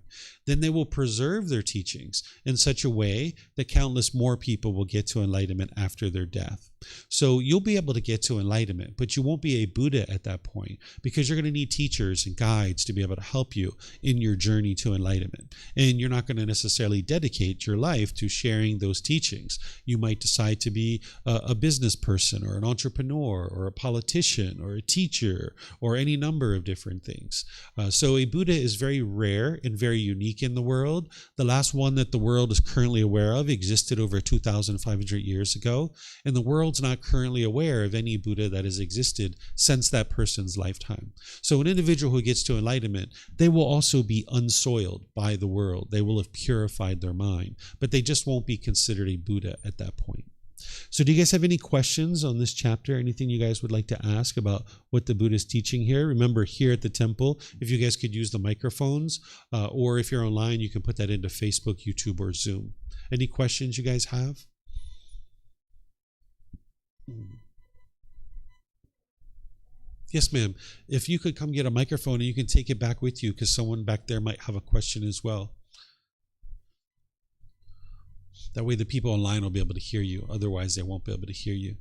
Then they will preserve their teachings in such a way that countless more people will get to enlightenment after their death. So you'll be able to get to enlightenment, but you won't be a Buddha at that point because you're going to need teachers and guides to be able to help you in your journey to enlightenment. And you're not going to necessarily dedicate your life to sharing those teachings. You might decide to be a business person or an entrepreneur or a politician or a teacher or any number of different things. So a Buddha is very rare and very unique in the world. The last one that the world is currently aware of existed over 2,500 years ago, and the world world's not currently aware of any Buddha that has existed since that person's lifetime. So an individual who gets to enlightenment, they will also be unsoiled by the world. They will have purified their mind, but they just won't be considered a Buddha at that point. So do you guys have any questions on this chapter? Anything you guys would like to ask about what the Buddha is teaching here? Remember, here at the temple, if you guys could use the microphones, or if you're online, you can put that into Facebook, YouTube, or Zoom. Any questions you guys have? Yes, ma'am. If you could come get a microphone and you can take it back with you, because someone back there might have a question as well. That way the people online will be able to hear you. Otherwise, they won't be able to hear you.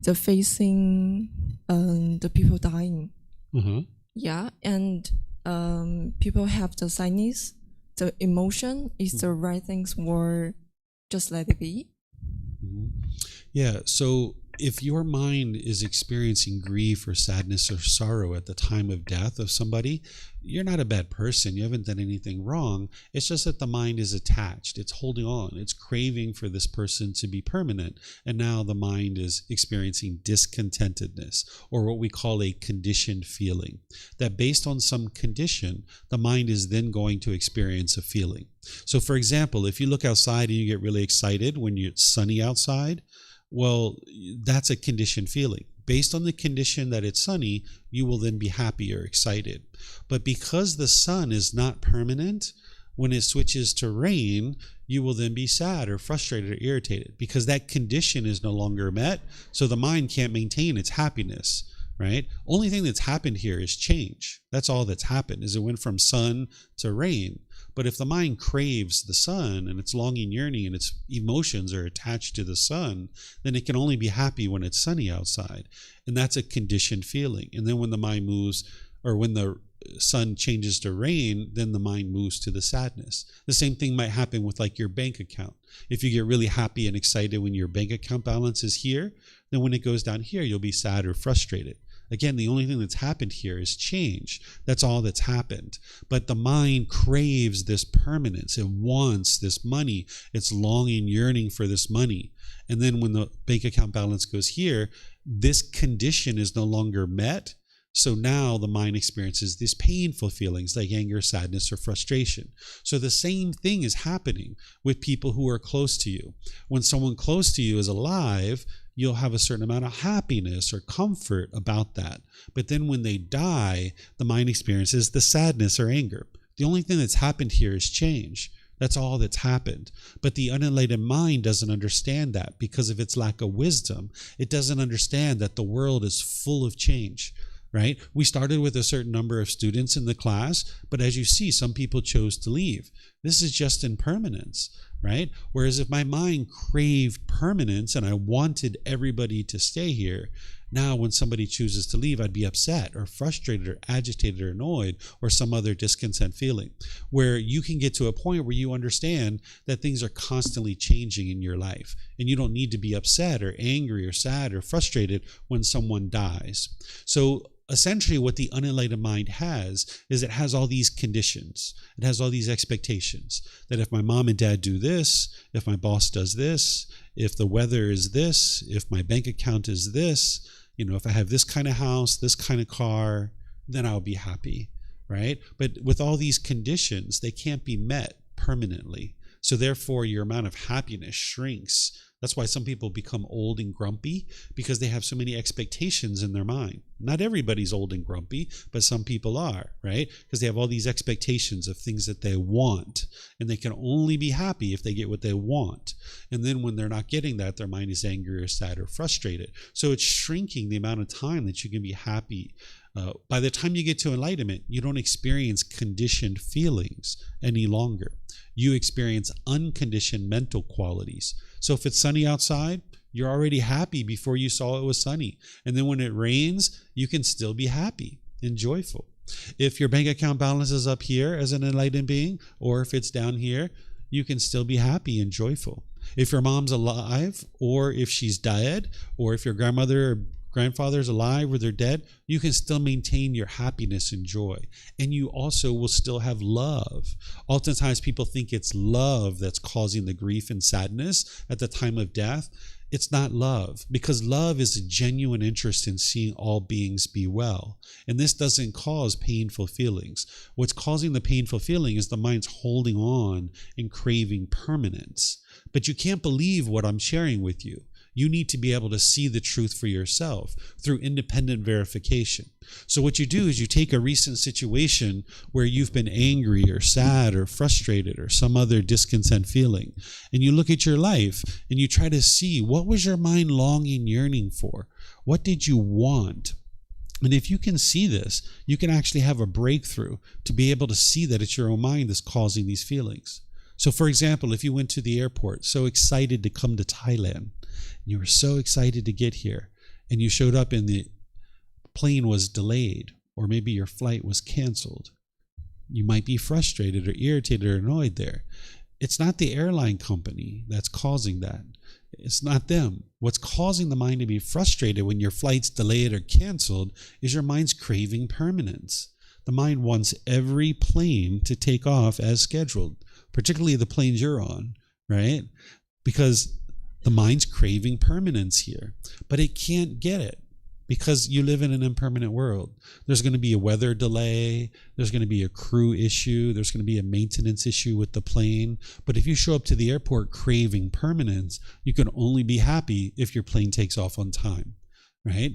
The facing the people dying. Yeah, and people have the sadness, the emotion is the right things, or just let it be. Yeah, so if your mind is experiencing grief or sadness or sorrow at the time of death of somebody, you're not a bad person. You haven't done anything wrong. It's just that the mind is attached. It's holding on. It's craving for this person to be permanent. And now the mind is experiencing discontentedness, or what we call a conditioned feeling. That based on some condition, the mind is then going to experience a feeling. So for example, if you look outside and you get really excited when it's sunny outside, well, that's a conditioned feeling. Based on the condition that it's sunny, you will then be happy or excited. But because the sun is not permanent, when it switches to rain, you will then be sad or frustrated or irritated because that condition is no longer met. So the mind can't maintain its happiness, right? Only thing that's happened here is change. That's all that's happened, is it went from sun to rain. But if the mind craves the sun and its longing, yearning, and its emotions are attached to the sun, then it can only be happy when it's sunny outside. And that's a conditioned feeling. And then when the mind moves, or when the sun changes to rain, then the mind moves to the sadness. The same thing might happen with like your bank account. If you get really happy and excited when your bank account balance is here, then when it goes down here, you'll be sad or frustrated. Again, the only thing that's happened here is change. That's all that's happened. But the mind craves this permanence. It wants this money. It's longing, yearning for this money. And then when the bank account balance goes here, this condition is no longer met. So now the mind experiences these painful feelings like anger, sadness, or frustration. So the same thing is happening with people who are close to you. When someone close to you is alive, you'll have a certain amount of happiness or comfort about that. But then when they die, the mind experiences the sadness or anger. The only thing that's happened here is change. That's all that's happened. But the unenlightened mind doesn't understand that because of its lack of wisdom. It doesn't understand that the world is full of change. Right? We started with a certain number of students in the class, but as you see, some people chose to leave. This is just impermanence, right? Whereas if my mind craved permanence and I wanted everybody to stay here, now when somebody chooses to leave, I'd be upset or frustrated or agitated or annoyed or some other discontent feeling. Where you can get to a point where you understand that things are constantly changing in your life and you don't need to be upset or angry or sad or frustrated when someone dies. So essentially what the unenlightened mind has is it has all these conditions. It has all these expectations that if my mom and dad do this, if my boss does this, if the weather is this, if my bank account is this, if I have this kind of house, this kind of car, then I'll be happy, right? But with all these conditions, they can't be met permanently. So therefore your amount of happiness shrinks. That's why some people become old and grumpy, because they have so many expectations in their mind. Not everybody's old and grumpy, but some people are, right? Because they have all these expectations of things that they want, and they can only be happy if they get what they want. And then when they're not getting that, their mind is angry or sad or frustrated. So it's shrinking the amount of time that you can be happy. By the time you get to enlightenment, you don't experience conditioned feelings any longer. You experience unconditioned mental qualities. So if it's sunny outside, you're already happy before you saw it was sunny. And then when it rains, you can still be happy and joyful. If your bank account balance is up here as an enlightened being, or if it's down here, you can still be happy and joyful. If your mom's alive, or if she's dead, or if your grandmother or grandfather's alive or they're dead, you can still maintain your happiness and joy. And you also will still have love. Oftentimes people think it's love that's causing the grief and sadness at the time of death. It's not love, because love is a genuine interest in seeing all beings be well. And this doesn't cause painful feelings. What's causing the painful feeling is the mind's holding on and craving permanence. But you can't believe what I'm sharing with you. You need to be able to see the truth for yourself through independent verification. So what you do is you take a recent situation where you've been angry or sad or frustrated or some other discontent feeling, and you look at your life and you try to see, what was your mind longing, yearning for? What did you want? And if you can see this, you can actually have a breakthrough to be able to see that it's your own mind that's causing these feelings. So for example, if you went to the airport so excited to come to Thailand, you were so excited to get here, and you showed up and the plane was delayed, or maybe your flight was canceled, you might be frustrated or irritated or annoyed there. It's not the airline company that's causing that. It's not them. What's causing the mind to be frustrated when your flight's delayed or canceled is your mind's craving permanence. The mind wants every plane to take off as scheduled, particularly the planes you're on, right? Because the mind's craving permanence here, but it can't get it because you live in an impermanent world. There's going to be a weather delay. There's going to be a crew issue. There's going to be a maintenance issue with the plane. But if you show up to the airport craving permanence, you can only be happy if your plane takes off on time, right?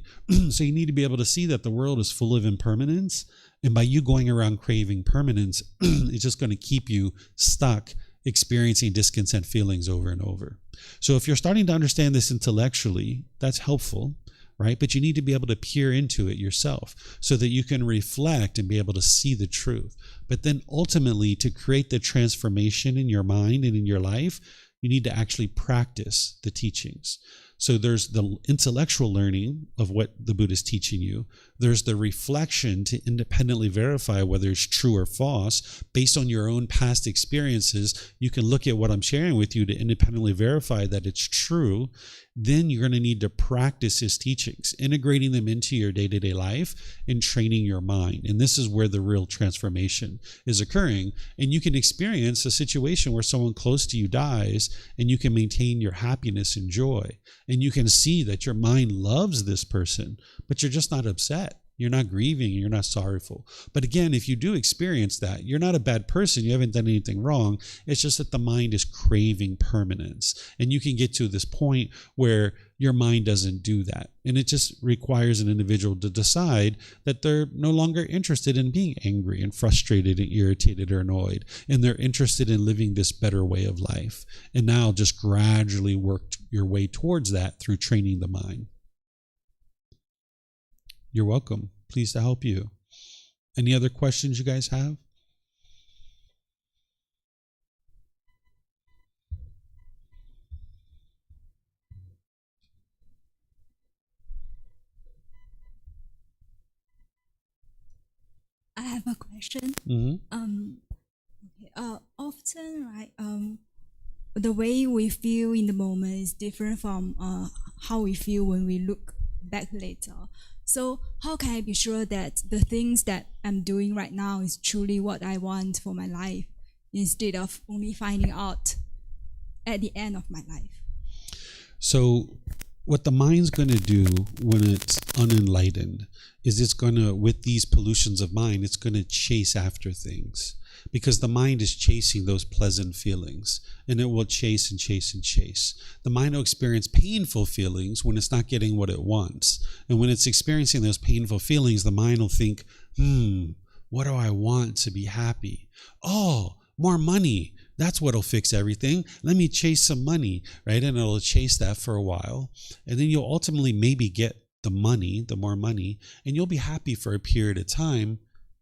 So you need to be able to see that the world is full of impermanence. And by you going around craving permanence, it's just going to keep you stuck experiencing discontent feelings over and over. So if you're starting to understand this intellectually, that's helpful, right? But you need to be able to peer into it yourself so that you can reflect and be able to see the truth. But then ultimately, to create the transformation in your mind and in your life, you need to actually practice the teachings. So there's the intellectual learning of what the Buddha is teaching you. There's the reflection to independently verify whether it's true or false. Based on your own past experiences, you can look at what I'm sharing with you to independently verify that it's true. Then you're going to need to practice his teachings, integrating them into your day-to-day life and training your mind. And this is where the real transformation is occurring. And you can experience a situation where someone close to you dies, and you can maintain your happiness and joy. And you can see that your mind loves this person, but you're just not upset. You're not grieving, you're not sorrowful. But again, if you do experience that, you're not a bad person. You haven't done anything wrong. It's just that the mind is craving permanence. And you can get to this point where your mind doesn't do that. And it just requires an individual to decide that they're no longer interested in being angry and frustrated and irritated or annoyed. And they're interested in living this better way of life. And now just gradually work your way towards that through training the mind. You're welcome. Pleased to help you. Any other questions you guys have? I have a question. Often, right, the way we feel in the moment is different from how we feel when we look back later. So how can I be sure that the things that I'm doing right now is truly what I want for my life, instead of only finding out at the end of my life? So what the mind's going to do when it's unenlightened is it's going to, with these pollutions of mind, it's going to chase after things. Because the mind is chasing those pleasant feelings, and it will chase and chase and chase. The mind will experience painful feelings when it's not getting what it wants. And when it's experiencing those painful feelings, the mind will think, what do I want to be happy? Oh, more money. That's what'll fix everything. Let me chase some money, right? And it'll chase that for a while. And then you'll ultimately maybe get the money, the more money, and you'll be happy for a period of time,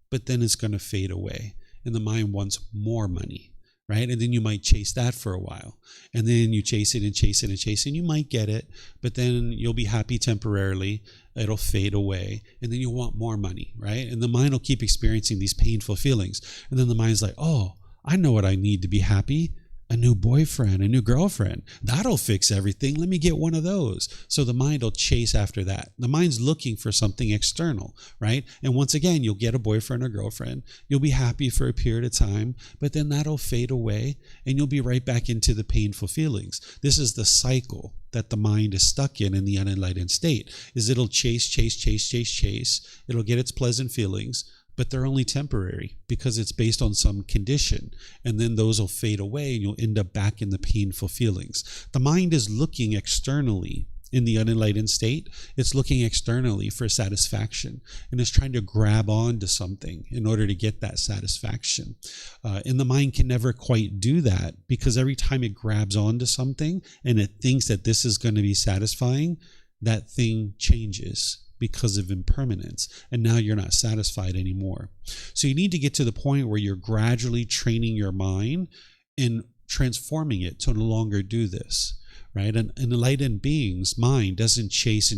but then it's going to fade away. And the mind wants more money, right? And then you might chase that for a while. And then you chase it and chase it and chase it, and you might get it, but then you'll be happy temporarily. It'll fade away, and then you'll want more money, right? And the mind will keep experiencing these painful feelings. And then the mind's like, oh, I know what I need to be happy. a new boyfriend, a new girlfriend. That'll fix everything. Let me get one of those. So the mind will chase after that. The mind's looking for something external, right? And once again, you'll get a boyfriend or girlfriend. You'll be happy for a period of time, but then that'll fade away and you'll be right back into the painful feelings. This is the cycle that the mind is stuck in the unenlightened state, is it'll chase. It'll get its pleasant feelings, but they're only temporary because it's based on some condition. And then those will fade away and you'll end up back in the painful feelings. The mind is looking externally in the unenlightened state. It's looking externally for satisfaction and it's trying to grab on to something in order to get that satisfaction. And the mind can never quite do that because every time it grabs on to something and it thinks that this is going to be satisfying, that thing changes because of impermanence, and now you're not satisfied anymore. So you need to get to the point where you're gradually training your mind and transforming it to no longer do this, right? An enlightened being's mind doesn't chase,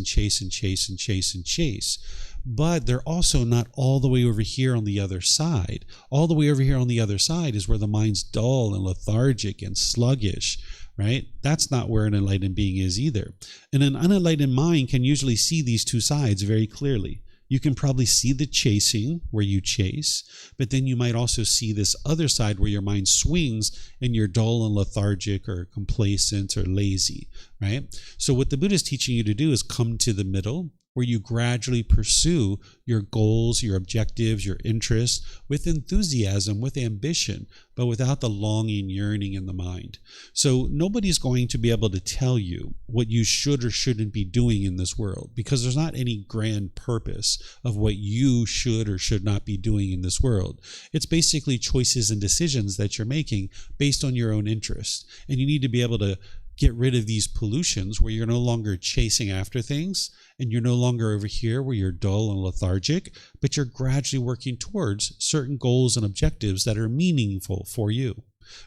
but they're also not all the way over here on the other side. All the way over here on the other side is where the mind's dull and lethargic and sluggish, right? That's not where an enlightened being is either. And an unenlightened mind can usually see these two sides very clearly. You can probably see the chasing where you chase, but then you might also see this other side where your mind swings and you're dull and lethargic or complacent or lazy, right? So what the Buddha is teaching you to do is come to the middle, where you gradually pursue your goals, your objectives, your interests with enthusiasm, with ambition, but without the longing, yearning in the mind. So nobody's going to be able to tell you what you should or shouldn't be doing in this world, because there's not any grand purpose of what you should or should not be doing in this world. It's basically choices and decisions that you're making based on your own interest. And you need to be able to get rid of these pollutions where you're no longer chasing after things and you're no longer over here where you're dull and lethargic, but you're gradually working towards certain goals and objectives that are meaningful for you,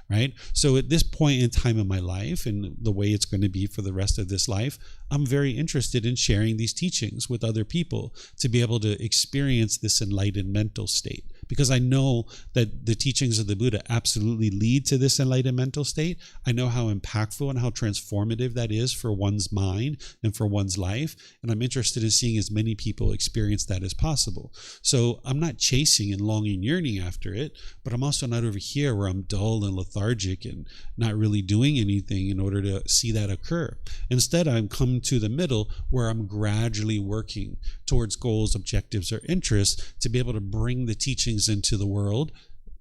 right? So at this point in time in my life and the way it's going to be for the rest of this life, I'm very interested in sharing these teachings with other people to be able to experience this enlightened mental state. Because I know that the teachings of the Buddha absolutely lead to this enlightened mental state. I know how impactful and how transformative that is for one's mind and for one's life. And I'm interested in seeing as many people experience that as possible. So I'm not chasing and longing, yearning after it, but I'm also not over here where I'm dull and lethargic and not really doing anything in order to see that occur. Instead, I'm come to the middle where I'm gradually working towards goals, objectives, or interests to be able to bring the teachings into the world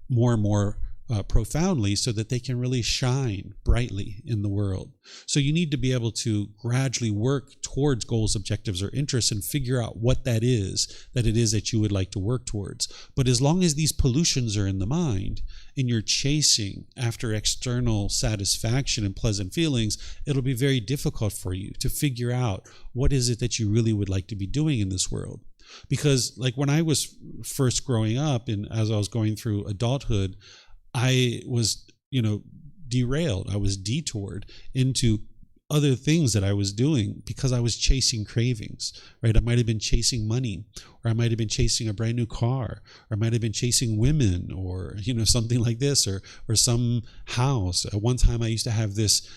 more and more profoundly so that they can really shine brightly in the world. So you need to be able to gradually work towards goals, objectives, or interests and figure out what that it is that you would like to work towards. But as long as these pollutions are in the mind and you're chasing after external satisfaction and pleasant feelings, it'll be very difficult for you to figure out what is it that you really would like to be doing in this world. Because like when I was first growing up and as I was going through adulthood, I was, derailed. I was detoured into other things that I was doing because I was chasing cravings, right? I might have been chasing money, or I might have been chasing a brand new car, or I might have been chasing women, or, something like this, or some house. At one time I used to have this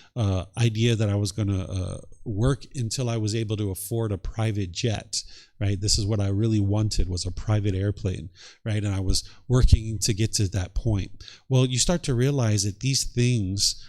idea that I was going to work until I was able to afford a private jet, right? This is what I really wanted, was a private airplane, right? And I was working to get to that point. Well, you start to realize that these things,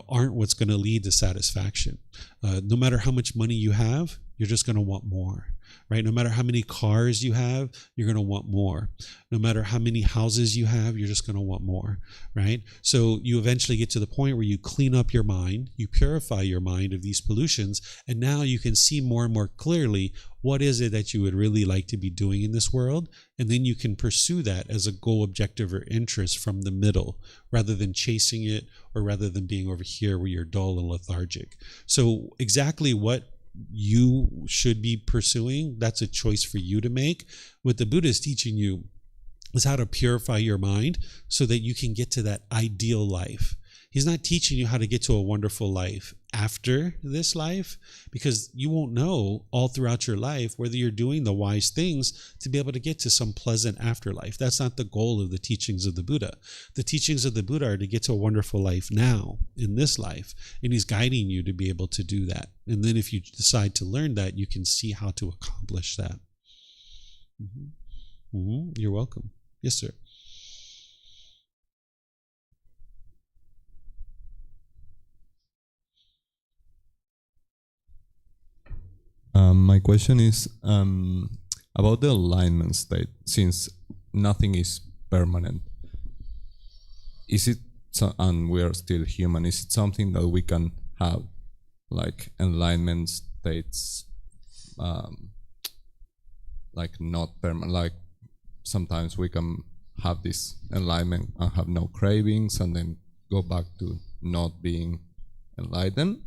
aren't what's going to lead to satisfaction. No matter how much money you have, you're just going to want more, right? No matter how many cars you have, you're going to want more. No matter how many houses you have, you're just going to want more, right? So you eventually get to the point where you clean up your mind, you purify your mind of these pollutions, and now you can see more and more clearly what is it that you would really like to be doing in this world, and then you can pursue that as a goal, objective, or interest from the middle, rather than chasing it, or rather than being over here where you're dull and lethargic. So exactly what you should be pursuing, that's a choice for you to make. What the Buddha is teaching you is how to purify your mind so that you can get to that ideal life. He's not teaching you how to get to a wonderful life after this life, because you won't know all throughout your life whether you're doing the wise things to be able to get to some pleasant afterlife. That's not the goal of the teachings of the Buddha. The teachings of the Buddha are to get to a wonderful life now, in this life, and he's guiding you to be able to do that. And then if you decide to learn that, you can see how to accomplish that. You're welcome. Yes, sir. My question is about the alignment state. Since nothing is permanent, is it, and we are still human, is it something that we can have, like enlightenment states, like not permanent? Like sometimes we can have this enlightenment and have no cravings, and then go back to not being enlightened.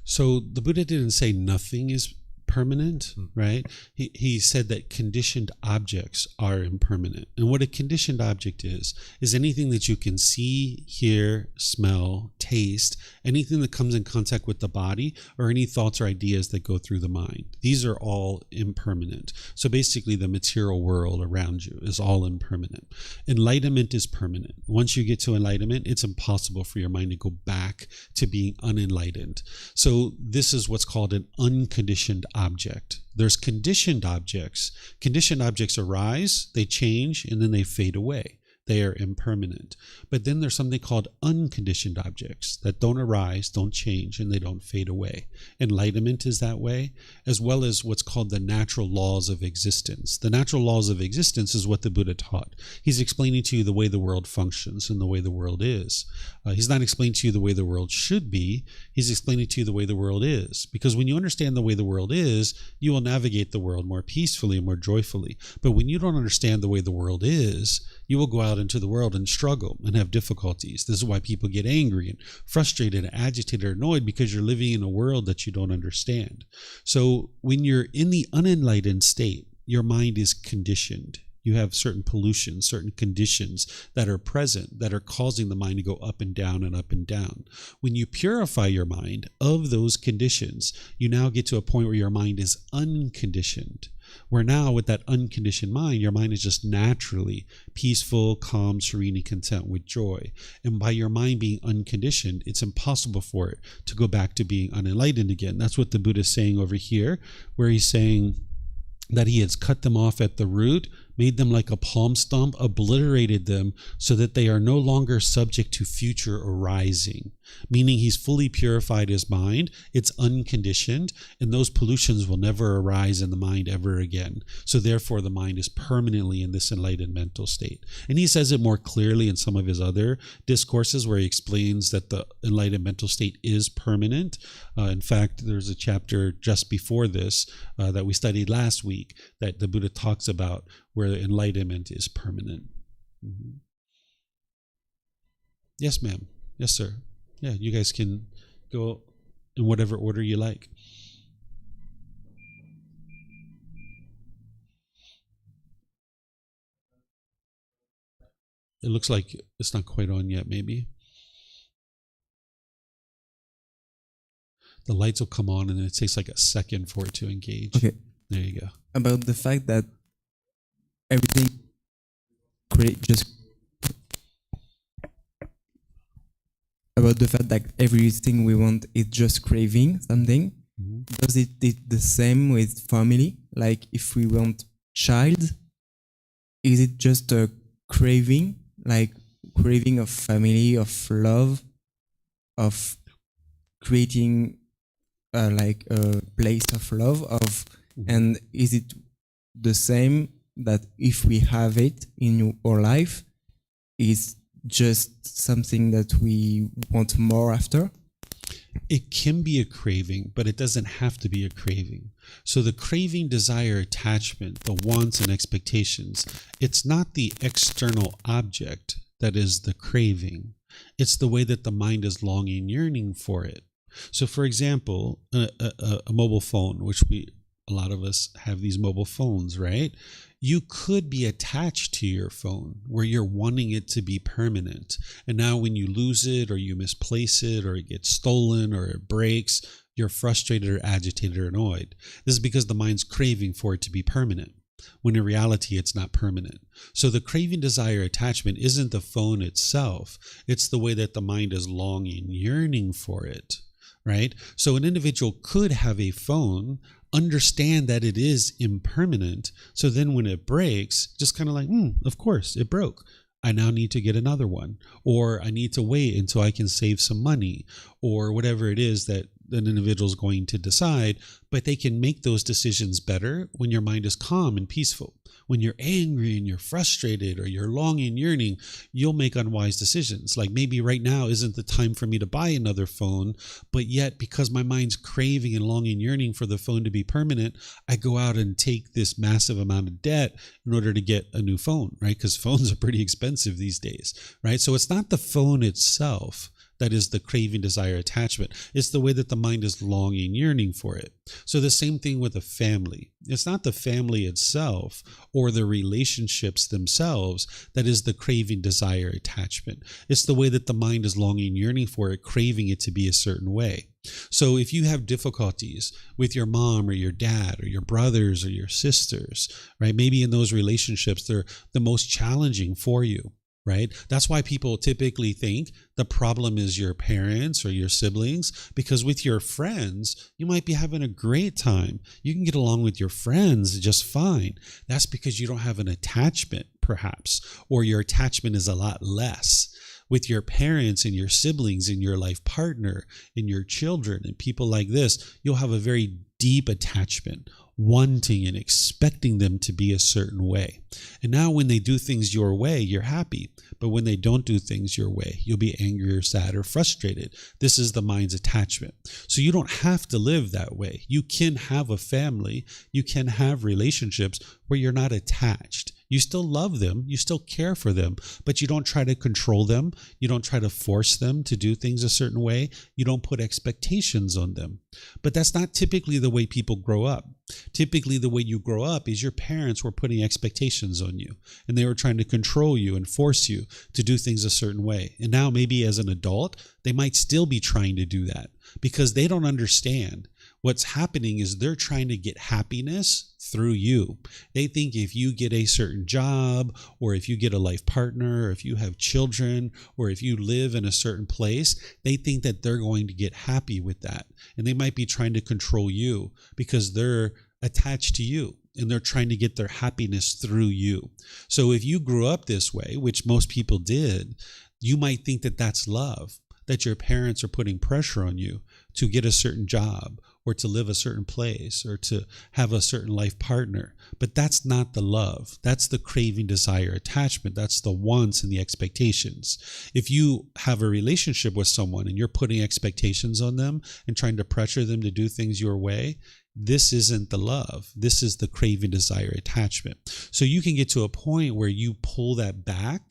So the Buddha didn't say nothing is permanent, right? He said that conditioned objects are impermanent. And what a conditioned object is anything that you can see, hear, smell, taste, anything that comes in contact with the body, or any thoughts or ideas that go through the mind. These are all impermanent. So basically the material world around you is all impermanent. Enlightenment is permanent. Once you get to enlightenment, it's impossible for your mind to go back to being unenlightened. So this is what's called an unconditioned object. There's conditioned objects. Conditioned objects arise, they change, and then they fade away. They are impermanent. But then there's something called unconditioned objects that don't arise, don't change, and they don't fade away. Enlightenment is that way, as well as what's called the natural laws of existence. The natural laws of existence is what the Buddha taught. He's explaining to you the way the world functions and the way the world is. He's not explaining to you the way the world should be. He's explaining to you the way the world is. Because when you understand the way the world is, you will navigate the world more peacefully and more joyfully. But when you don't understand the way the world is, you will go out into the world and struggle and have difficulties. This is why people get angry and frustrated and agitated or annoyed, because you're living in a world that you don't understand. So when you're in the unenlightened state, your mind is conditioned. You have certain pollutions, certain conditions that are present that are causing the mind to go up and down and up and down. When you purify your mind of those conditions, you now get to a point where your mind is unconditioned. Where now with that unconditioned mind, your mind is just naturally peaceful, calm, serene, and content with joy. And by your mind being unconditioned, it's impossible for it to go back to being unenlightened again. That's what the Buddha is saying over here, where he's saying that he has cut them off at the root, made them like a palm stump, obliterated them so that they are no longer subject to future arising. Meaning he's fully purified his mind, it's unconditioned, and those pollutions will never arise in the mind ever again. So therefore the mind is permanently in this enlightened mental state. And he says it more clearly in some of his other discourses where he explains that the enlightened mental state is permanent. In fact, there's a chapter just before this that we studied last week that the Buddha talks about where enlightenment is permanent. Yes, ma'am. Yes, sir. Yeah, you guys can go in whatever order you like. It looks like it's not quite on yet, maybe. The lights will come on and it takes like a second for it to engage. Okay. There you go. About the fact that everything about the fact that everything we want is just craving something. Does it the same with family? Like if we want child, is it just a craving, like craving of family, of love, of creating like a place of love, of and is it the same that if we have it in our life, is just something that we want more after? It can be a craving, but it doesn't have to be a craving. So the craving, desire, attachment, the wants and expectations, it's not the external object that is the craving. It's the way that the mind is longing, yearning for it. So for example, a mobile phone, which we a lot of us have these mobile phones, right? You could be attached to your phone where you're wanting it to be permanent. And now when you lose it or you misplace it or it gets stolen or it breaks, you're frustrated or agitated or annoyed. This is because the mind's craving for it to be permanent, when in reality it's not permanent. So the craving, desire, attachment isn't the phone itself. It's the way that the mind is longing, yearning for it, right? So an individual could have a phone, understand that it is impermanent. So then when it breaks, just kind of like, of course, it broke. I now need to get another one, or I need to wait until I can save some money, or whatever it is that an individual is going to decide. But they can make those decisions better when your mind is calm and peaceful. When you're angry and you're frustrated or you're longing, yearning, you'll make unwise decisions. Like maybe right now isn't the time for me to buy another phone, but yet because my mind's craving and longing, yearning for the phone to be permanent, I go out and take this massive amount of debt in order to get a new phone, right? Because phones are pretty expensive these days, right? So it's not the phone itself that is the craving, desire, attachment. It's the way that the mind is longing, yearning for it. So the same thing with a family. It's not the family itself or the relationships themselves that is the craving, desire, attachment. It's the way that the mind is longing, yearning for it, craving it to be a certain way. So if you have difficulties with your mom or your dad or your brothers or your sisters, right? Maybe in those relationships, they're the most challenging for you. Right? That's why people typically think the problem is your parents or your siblings, because with your friends, you might be having a great time. You can get along with your friends just fine. That's because you don't have an attachment, perhaps, or your attachment is a lot less. With your parents and your siblings and your life partner and your children and people like this, you'll have a very deep attachment, wanting and expecting them to be a certain way. And now when they do things your way, you're happy. But when they don't do things your way, you'll be angry or sad or frustrated. This is the mind's attachment. So you don't have to live that way. You can have a family. You can have relationships where you're not attached. You still love them, you still care for them, but you don't try to control them. You don't try to force them to do things a certain way. You don't put expectations on them. But that's not typically the way people grow up. Typically, the way you grow up is your parents were putting expectations on you, and they were trying to control you and force you to do things a certain way. And now maybe as an adult, they might still be trying to do that because they don't understand. What's happening is they're trying to get happiness through you. They think if you get a certain job, or if you get a life partner, or if you have children, or if you live in a certain place, they think that they're going to get happy with that. And they might be trying to control you because they're attached to you and they're trying to get their happiness through you. So if you grew up this way, which most people did, you might think that that's love, that your parents are putting pressure on you to get a certain job or to live a certain place or to have a certain life partner. But that's not the love. That's the craving, desire, attachment. That's the wants and the expectations. If you have a relationship with someone and you're putting expectations on them and trying to pressure them to do things your way, this isn't the love. This is the craving, desire, attachment. So you can get to a point where you pull that back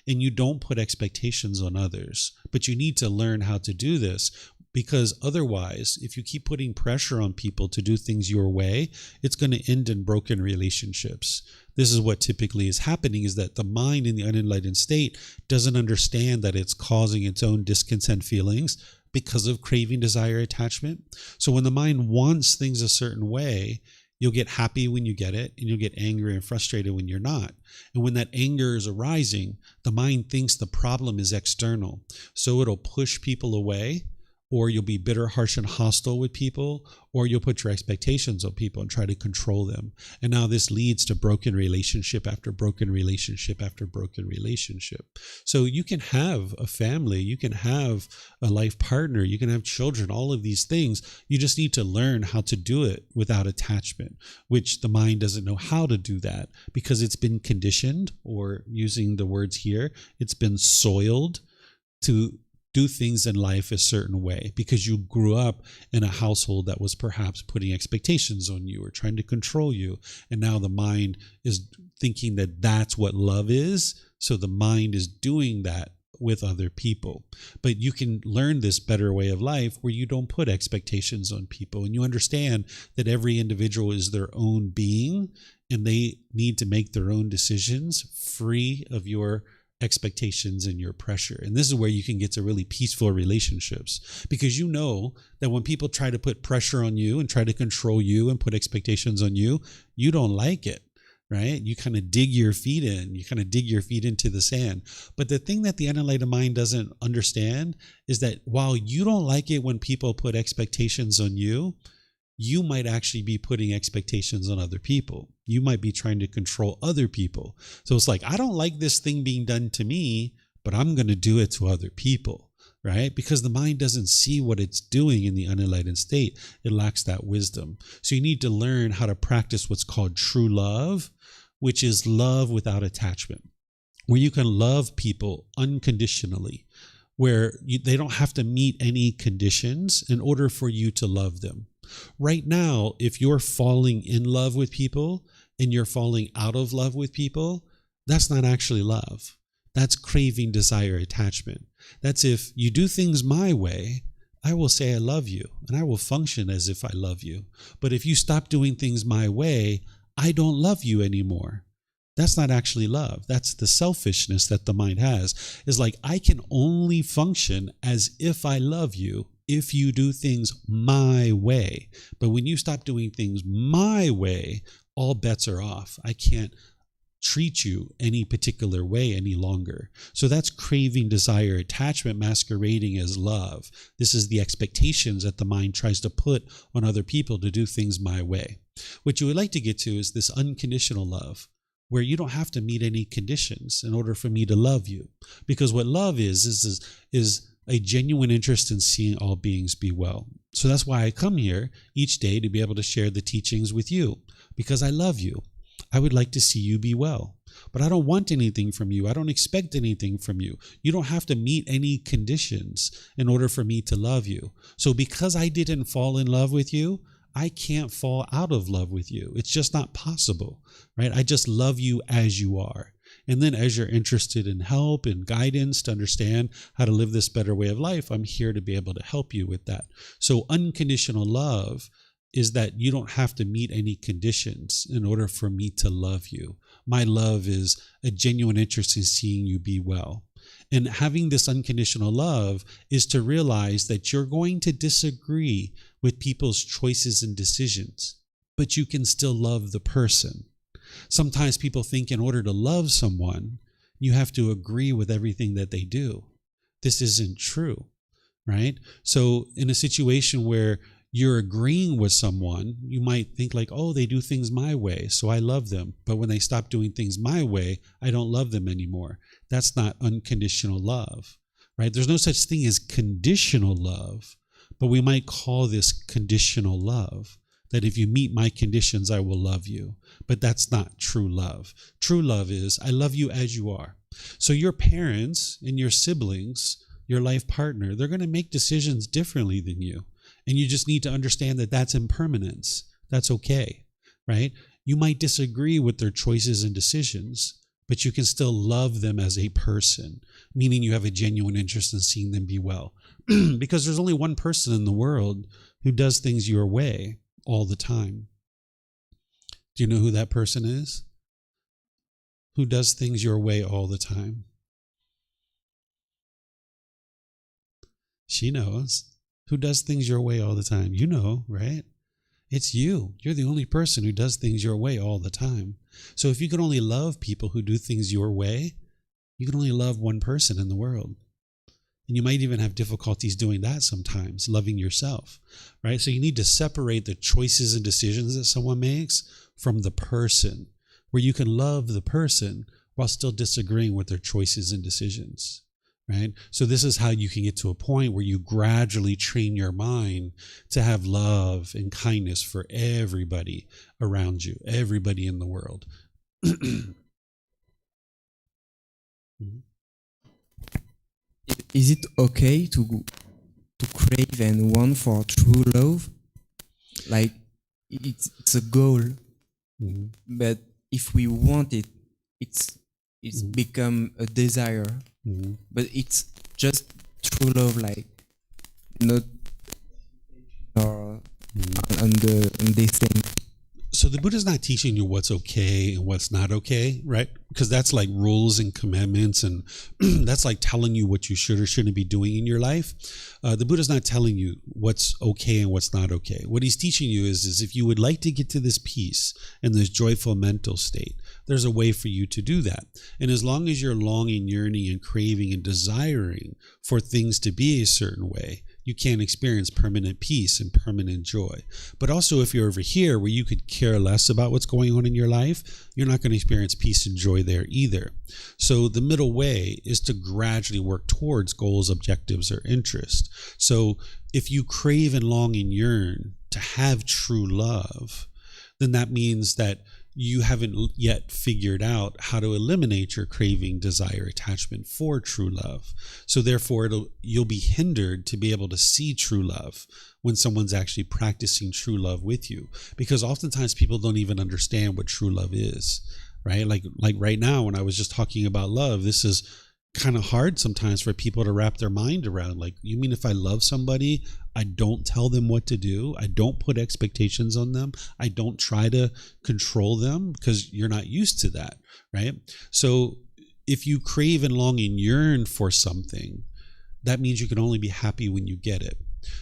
and you don't put expectations on others. But you need to learn how to do this, because otherwise, if you keep putting pressure on people to do things your way, it's going to end in broken relationships. This is what typically is happening, is that the mind in the unenlightened state doesn't understand that it's causing its own discontent feelings because of craving, desire, attachment. So when the mind wants things a certain way, you'll get happy when you get it, and you'll get angry and frustrated when you're not. And when that anger is arising, the mind thinks the problem is external. So it'll push people away, or you'll be bitter, harsh, and hostile with people, or you'll put your expectations on people and try to control them. And now this leads to broken relationship after broken relationship after broken relationship. So you can have a family, you can have a life partner, you can have children, all of these things. You just need to learn how to do it without attachment, which the mind doesn't know how to do that because it's been conditioned, or using the words here, it's been soiled to do things in life a certain way because you grew up in a household that was perhaps putting expectations on you or trying to control you. And now the mind is thinking that that's what love is. So the mind is doing that with other people. But you can learn this better way of life where you don't put expectations on people, and you understand that every individual is their own being and they need to make their own decisions free of your expectations and your pressure. And this is where you can get to really peaceful relationships, because you know that when people try to put pressure on you and try to control you and put expectations on you, you don't like it, right? You kind of dig your feet in, you kind of dig your feet into the sand. But the thing that the unenlightened mind doesn't understand is that while you don't like it when people put expectations on you, you might actually be putting expectations on other people. You might be trying to control other people. So it's like, I don't like this thing being done to me, but I'm going to do it to other people, right? Because the mind doesn't see what it's doing in the unenlightened state. It lacks that wisdom. So you need to learn how to practice what's called true love, which is love without attachment, where you can love people unconditionally, where they don't have to meet any conditions in order for you to love them. Right now, if you're falling in love with people and you're falling out of love with people, that's not actually love. That's craving, desire, attachment. That's if you do things my way, I will say I love you and I will function as if I love you. But if you stop doing things my way, I don't love you anymore. That's not actually love. That's the selfishness that the mind has. Is like, I can only function as if I love you if you do things my way. But when you stop doing things my way, all bets are off. I can't treat you any particular way any longer. So that's craving, desire, attachment masquerading as love. This is the expectations that the mind tries to put on other people to do things my way. What you would like to get to is this unconditional love, where you don't have to meet any conditions in order for me to love you. Because what love is a genuine interest in seeing all beings be well. So that's why I come here each day to be able to share the teachings with you, because I love you. I would like to see you be well, but I don't want anything from you. I don't expect anything from you. You don't have to meet any conditions in order for me to love you. So because I didn't fall in love with you, I can't fall out of love with you. It's just not possible, right? I just love you as you are. And then as you're interested in help and guidance to understand how to live this better way of life, I'm here to be able to help you with that. So unconditional love is that you don't have to meet any conditions in order for me to love you. My love is a genuine interest in seeing you be well. And having this unconditional love is to realize that you're going to disagree with people's choices and decisions, but you can still love the person. Sometimes people think in order to love someone, you have to agree with everything that they do. This isn't true, right? So in a situation where you're agreeing with someone, you might think like, oh, they do things my way, so I love them. But when they stop doing things my way, I don't love them anymore. That's not unconditional love, right? There's no such thing as conditional love, but we might call this conditional love. That if you meet my conditions, I will love you. But that's not true love. True love is, I love you as you are. So your parents and your siblings, your life partner, they're going to make decisions differently than you. And you just need to understand that that's impermanence. That's okay, right? You might disagree with their choices and decisions, but you can still love them as a person, meaning you have a genuine interest in seeing them be well. Because there's only one person in the world who does things your way all the time. Do you know who that person is? Who does things your way all the time? She knows. Who does things your way all the time? You know, right? It's you. You're the only person who does things your way all the time. So if you can only love people who do things your way, you can only love one person in the world. And you might even have difficulties doing that sometimes, loving yourself, right? So you need to separate the choices and decisions that someone makes from the person, where you can love the person while still disagreeing with their choices and decisions, right? So this is how you can get to a point where you gradually train your mind to have love and kindness for everybody around you, everybody in the world. Is it okay to crave and want for true love? Like it's a goal, but if we want it, it's become a desire. but it's just true love, like not or on this thing. So the Buddha's not teaching you what's okay and what's not okay, right? Because that's like rules and commandments, and that's like telling you what you should or shouldn't be doing in your life. The Buddha's not telling you what's okay and what's not okay. What he's teaching you is if you would like to get to this peace and this joyful mental state, there's a way for you to do that. And as long as you're longing, yearning, and craving and desiring for things to be a certain way, you can't experience permanent peace and permanent joy. But also, if you're over here where you could care less about what's going on in your life, you're not going to experience peace and joy there either. So the middle way is to gradually work towards goals, objectives, or interests. So if you crave and long and yearn to have true love, then that means that you haven't yet figured out how to eliminate your craving, desire, attachment for true love. So therefore, you'll be hindered to be able to see true love when someone's actually practicing true love with you. Because oftentimes people don't even understand what true love is, right? Like right now, when I was just talking about love, this is kind of hard sometimes for people to wrap their mind around. Like, you mean if I love somebody, I don't tell them what to do, I don't put expectations on them, I don't try to control them, because you're not used to that, right? So if you crave and long and yearn for something, that means you can only be happy when you get it.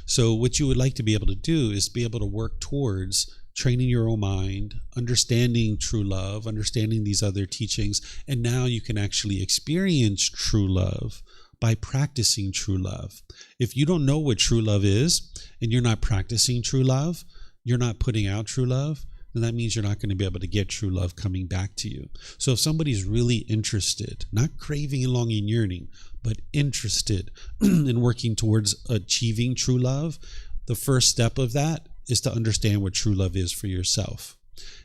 So what you would like to be able to do is be able to work towards training your own mind, understanding true love, understanding these other teachings, and now you can actually experience true love by practicing true love. If you don't know what true love is, and you're not practicing true love, you're not putting out true love, then that means you're not going to be able to get true love coming back to you. So if somebody's really interested, not craving and longing and yearning, but interested in working towards achieving true love, the first step of that is to understand what true love is for yourself.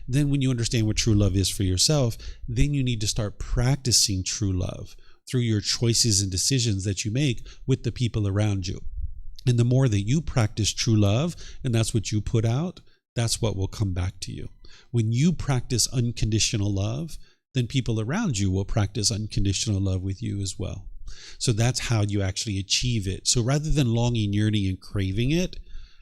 Then when you understand what true love is for yourself, then you need to start practicing true love through your choices and decisions that you make with the people around you. And the more that you practice true love, and that's what you put out, that's what will come back to you. When you practice unconditional love, then people around you will practice unconditional love with you as well. So that's how you actually achieve it. So rather than longing, yearning, and craving it,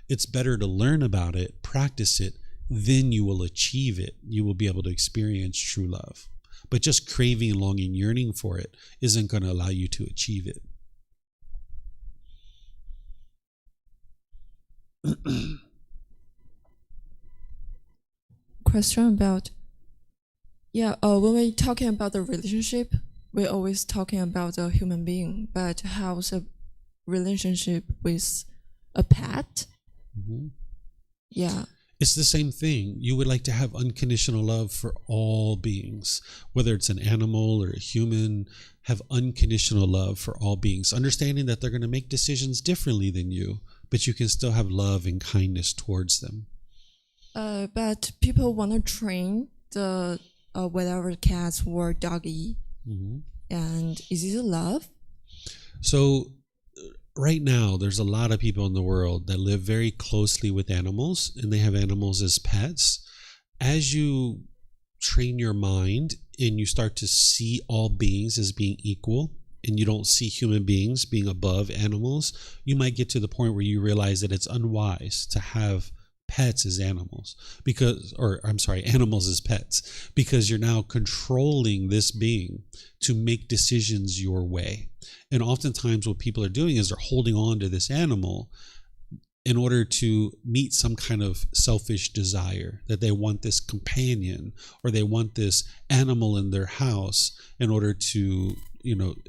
it's better to learn about it, practice it, then you will achieve it. You will be able to experience true love. But just craving, longing, yearning for it isn't going to allow you to achieve it. Question about, when we're talking about the relationship, we're always talking about a human being, but how's a relationship with a pet? Yeah. It's the same thing. You would like to have unconditional love for all beings, whether it's an animal or a human. Have unconditional love for all beings, understanding that they're going to make decisions differently than you, but you can still have love and kindness towards them. But people want to train the whatever cats or doggy, and is it love? So right now, there's a lot of people in the world that live very closely with animals, and they have animals as pets. As you train your mind and you start to see all beings as being equal, and you don't see human beings being above animals, you might get to the point where you realize that it's unwise to have pets as animals, animals as pets, because you're now controlling this being to make decisions your way. And oftentimes what people are doing is they're holding on to this animal in order to meet some kind of selfish desire, that they want this companion or they want this animal in their house in order to,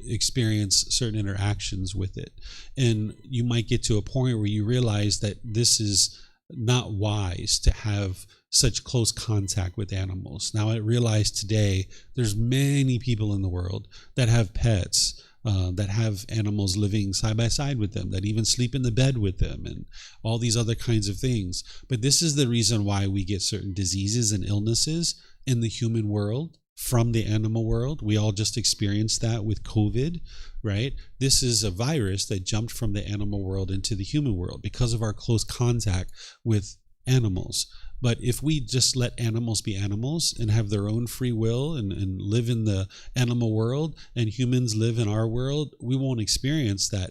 experience certain interactions with it. And you might get to a point where you realize that this is not wise to have such close contact with animals. Now I realize today there's many people in the world that have pets, that have animals living side by side with them, that even sleep in the bed with them, and all these other kinds of things. But this is the reason why we get certain diseases and illnesses in the human world from the animal world. We all just experienced that with COVID, right? This is a virus that jumped from the animal world into the human world because of our close contact with animals. But if we just let animals be animals and have their own free will and live in the animal world and humans live in our world, we won't experience that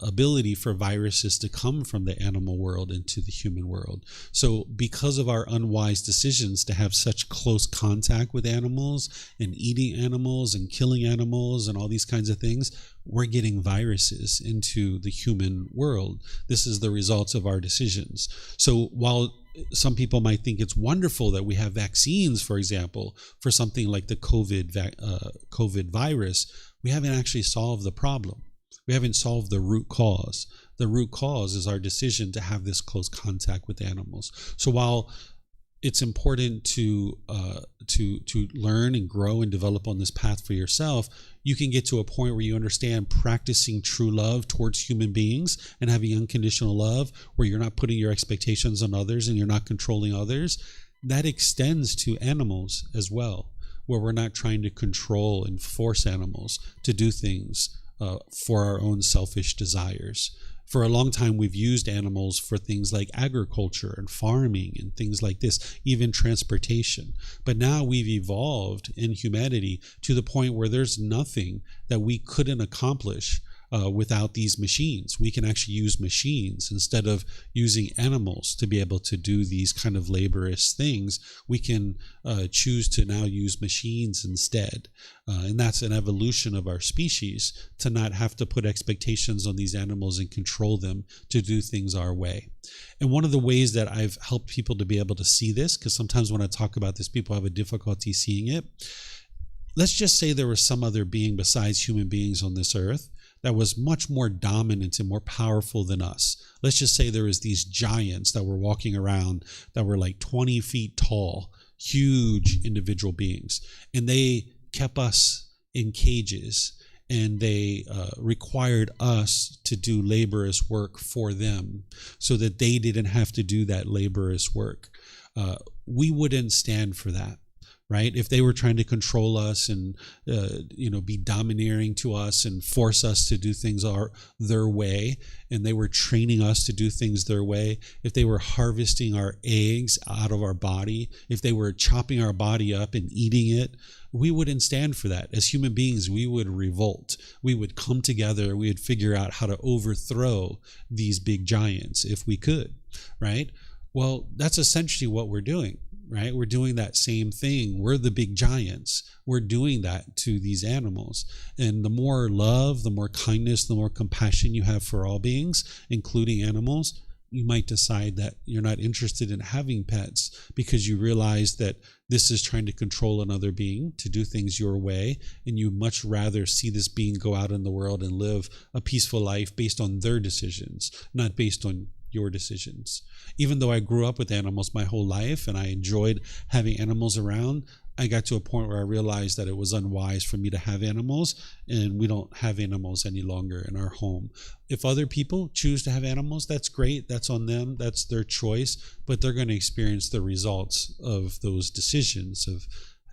ability for viruses to come from the animal world into the human world. So because of our unwise decisions to have such close contact with animals and eating animals and killing animals and all these kinds of things, we're getting viruses into the human world. This is the results of our decisions. So while some people might think it's wonderful that we have vaccines, for example, for something like the COVID virus, we haven't actually solved the problem. We haven't solved the root cause. The root cause is our decision to have this close contact with animals. So while it's important to learn and grow and develop on this path for yourself, you can get to a point where you understand practicing true love towards human beings and having unconditional love, where you're not putting your expectations on others and you're not controlling others. That extends to animals as well, where we're not trying to control and force animals to do things for our own selfish desires. For a long time, we've used animals for things like agriculture and farming and things like this, even transportation. But now we've evolved in humanity to the point where there's nothing that we couldn't accomplish without these machines. We can actually use machines instead of using animals to be able to do these kind of laborious things. We can choose to now use machines instead. And that's an evolution of our species, to not have to put expectations on these animals and control them to do things our way. And one of the ways that I've helped people to be able to see this, because sometimes when I talk about this, people have a difficulty seeing it. Let's just say there was some other being besides human beings on this earth that was much more dominant and more powerful than us. Let's just say there was these giants that were walking around that were like 20 feet tall, huge individual beings. And they kept us in cages, and they required us to do laborious work for them so that they didn't have to do that laborious work. We wouldn't stand for that. Right? If they were trying to control us and be domineering to us and force us to do things their way, and they were training us to do things their way, if they were harvesting our eggs out of our body, if they were chopping our body up and eating it, we wouldn't stand for that. As human beings, we would revolt. We would come together. We would figure out how to overthrow these big giants if we could, right? Well, that's essentially what we're doing. Right? We're doing that same thing. We're the big giants. We're doing that to these animals. And the more love, the more kindness, the more compassion you have for all beings, including animals, you might decide that you're not interested in having pets because you realize that this is trying to control another being to do things your way, and you much rather see this being go out in the world and live a peaceful life based on their decisions, not based on your decisions. Even though I grew up with animals my whole life and I enjoyed having animals around, I got to a point where I realized that it was unwise for me to have animals, and we don't have animals any longer in our home. If other people choose to have animals, that's great. That's on them. That's their choice, but they're going to experience the results of those decisions of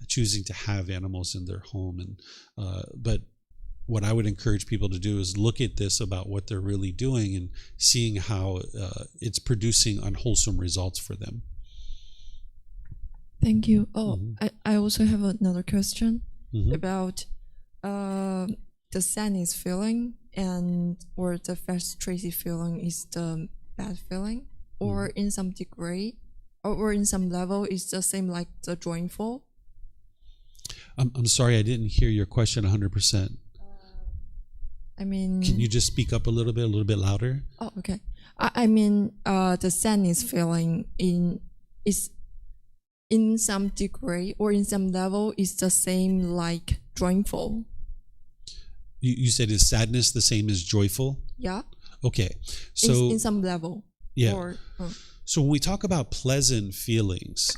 choosing to have animals in their home. But what I would encourage people to do is look at this about what they're really doing and seeing how it's producing unwholesome results for them. Thank you. I also have another question about the sadness feeling or the frustrated feeling is the bad feeling, or in some degree or in some level is the same like the joyful. I'm sorry, I didn't hear your question 100%. Can you just speak up a little bit louder? Oh, okay. The sadness feeling is in some degree or in some level is the same like joyful. You said, is sadness the same as joyful? Yeah. Okay. So in some level. Yeah. So when we talk about pleasant feelings,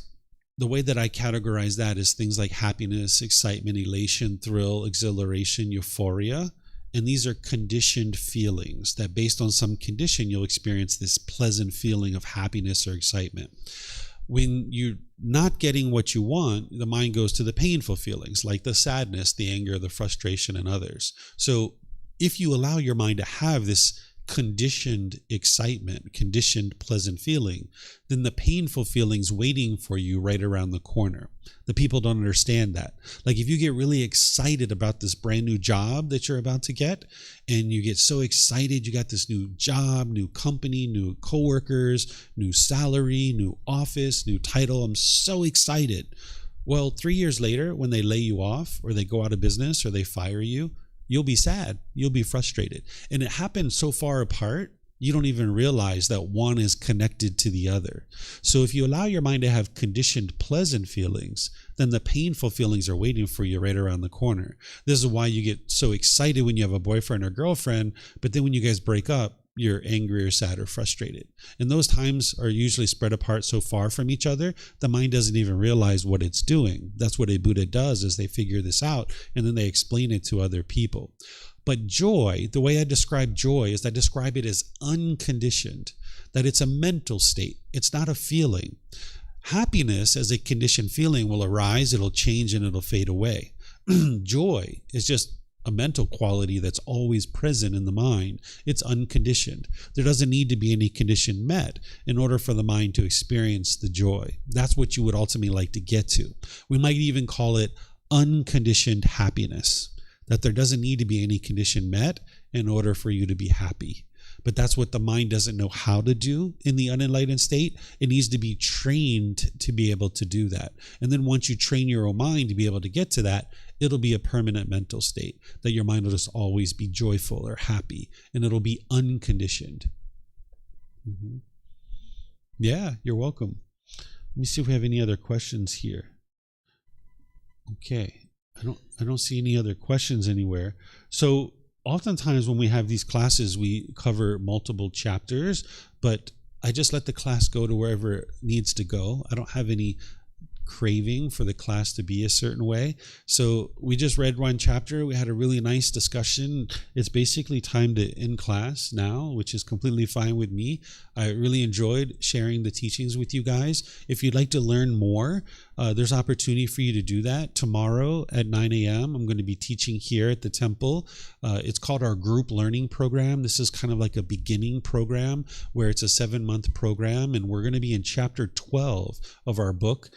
the way that I categorize that is things like happiness, excitement, elation, thrill, exhilaration, euphoria. And these are conditioned feelings that based on some condition, you'll experience this pleasant feeling of happiness or excitement. When you're not getting what you want, the mind goes to the painful feelings like the sadness, the anger, the frustration, and others. So if you allow your mind to have this conditioned excitement, conditioned pleasant feeling, then the painful feeling's waiting for you right around the corner. The people don't understand that. Like if you get really excited about this brand new job that you're about to get, and you get so excited, you got this new job, new company, new coworkers, new salary, new office, new title. I'm so excited. Well, 3 years later, when they lay you off or they go out of business or they fire you, you'll be sad. You'll be frustrated. And it happened so far apart, you don't even realize that one is connected to the other. So if you allow your mind to have conditioned pleasant feelings, then the painful feelings are waiting for you right around the corner. This is why you get so excited when you have a boyfriend or girlfriend, but then when you guys break up, you're angry or sad or frustrated. And those times are usually spread apart so far from each other, the mind doesn't even realize what it's doing. That's what a Buddha does, is they figure this out and then they explain it to other people. But joy, the way I describe joy is I describe it as unconditioned, that it's a mental state. It's not a feeling. Happiness as a conditioned feeling will arise, it'll change, and it'll fade away. Joy is just a mental quality that's always present in the mind. It's unconditioned. There doesn't need to be any condition met in order for the mind to experience the joy. That's what you would ultimately like to get to. We might even call it unconditioned happiness, that there doesn't need to be any condition met in order for you to be happy. But that's what the mind doesn't know how to do in the unenlightened state. It needs to be trained to be able to do that. And then once you train your own mind to be able to get to that, it'll be a permanent mental state, that your mind will just always be joyful or happy, and it'll be unconditioned. Mm-hmm. Yeah, you're welcome. Let me see if we have any other questions here. Okay. I don't see any other questions anywhere. So oftentimes when we have these classes, we cover multiple chapters, but I just let the class go to wherever it needs to go. I don't have any craving for the class to be a certain way. So we just read one chapter. We had a really nice discussion. It's basically time to end class now, which is completely fine with me. I really enjoyed sharing the teachings with you guys. If you'd like to learn more, there's opportunity for you to do that. Tomorrow at 9 a.m., I'm going to be teaching here at the temple. It's called our group learning program. This is kind of like a beginning program where it's a 7-month program, and we're going to be in chapter 12 of our book,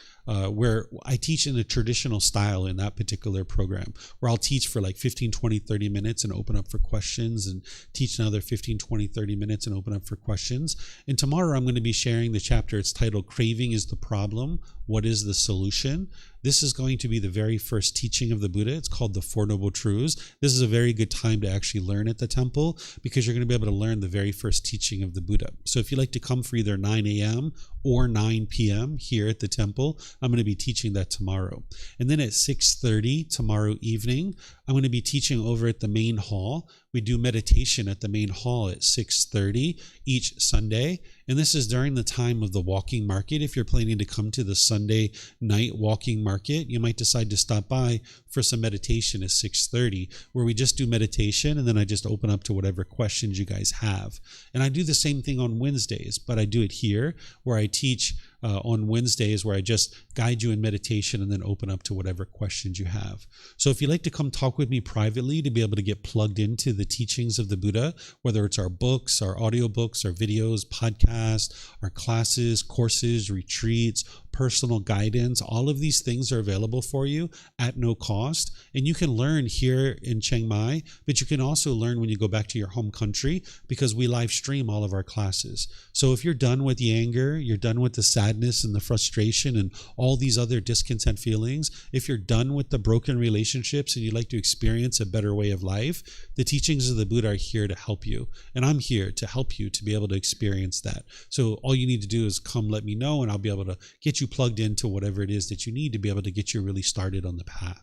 where I teach in a traditional style in that particular program, where I'll teach for like 15, 20, 30 minutes and open up for questions, and teach another 15, 20, 30 minutes and open up for questions. And tomorrow I'm going to be sharing the chapter. It's titled Craving is the Problem. What is the solution? This is going to be the very first teaching of the Buddha. It's called the Four Noble Truths. This is a very good time to actually learn at the temple, because you're going to be able to learn the very first teaching of the Buddha. So if you'd like to come for either 9 a.m. or 9 p.m. here at the temple, I'm going to be teaching that tomorrow. And then at 6:30 tomorrow evening, I'm going to be teaching over at the main hall. We do meditation at the main hall at 6:30 each Sunday. And this is during the time of the walking market. If you're planning to come to the Sunday night walking market, you might decide to stop by for some meditation at 6:30, where we just do meditation, and then I just open up to whatever questions you guys have. And I do the same thing on Wednesdays, but I do it here, where I teach on Wednesdays, where I just guide you in meditation and then open up to whatever questions you have. So if you'd like to come talk with me privately to be able to get plugged into the teachings of the Buddha, whether it's our books, our audiobooks, our videos, podcasts, our classes, courses, retreats, personal guidance, all of these things are available for you at no cost. And you can learn here in Chiang Mai, but you can also learn when you go back to your home country, because we live stream all of our classes. So if you're done with the anger, you're done with the sadness and the frustration and all these other discontent feelings, if you're done with the broken relationships and you'd like to experience a better way of life, the teachings of the Buddha are here to help you. And I'm here to help you to be able to experience that. So all you need to do is come let me know, and I'll be able to get you plugged into whatever it is that you need to be able to get you really started on the path.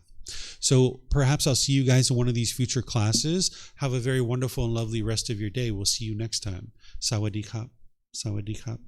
So perhaps I'll see you guys in one of these future classes. Have a very wonderful and lovely rest of your day. We'll see you next time. Sawadee khap. Sawadee khap.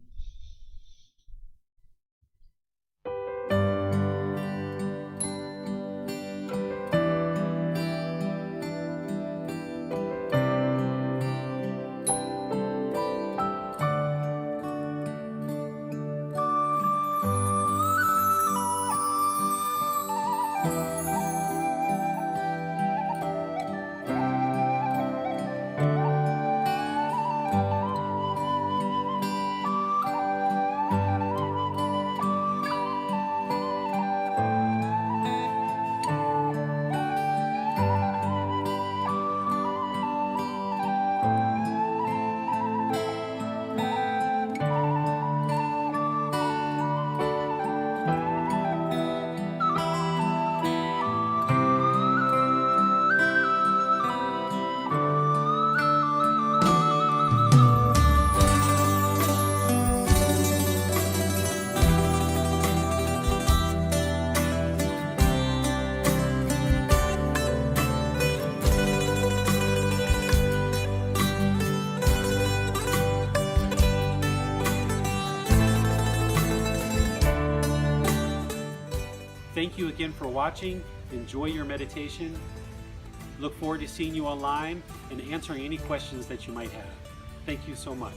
thank you again for watching. Enjoy your meditation. Look forward to seeing you online and answering any questions that you might have. Thank you so much.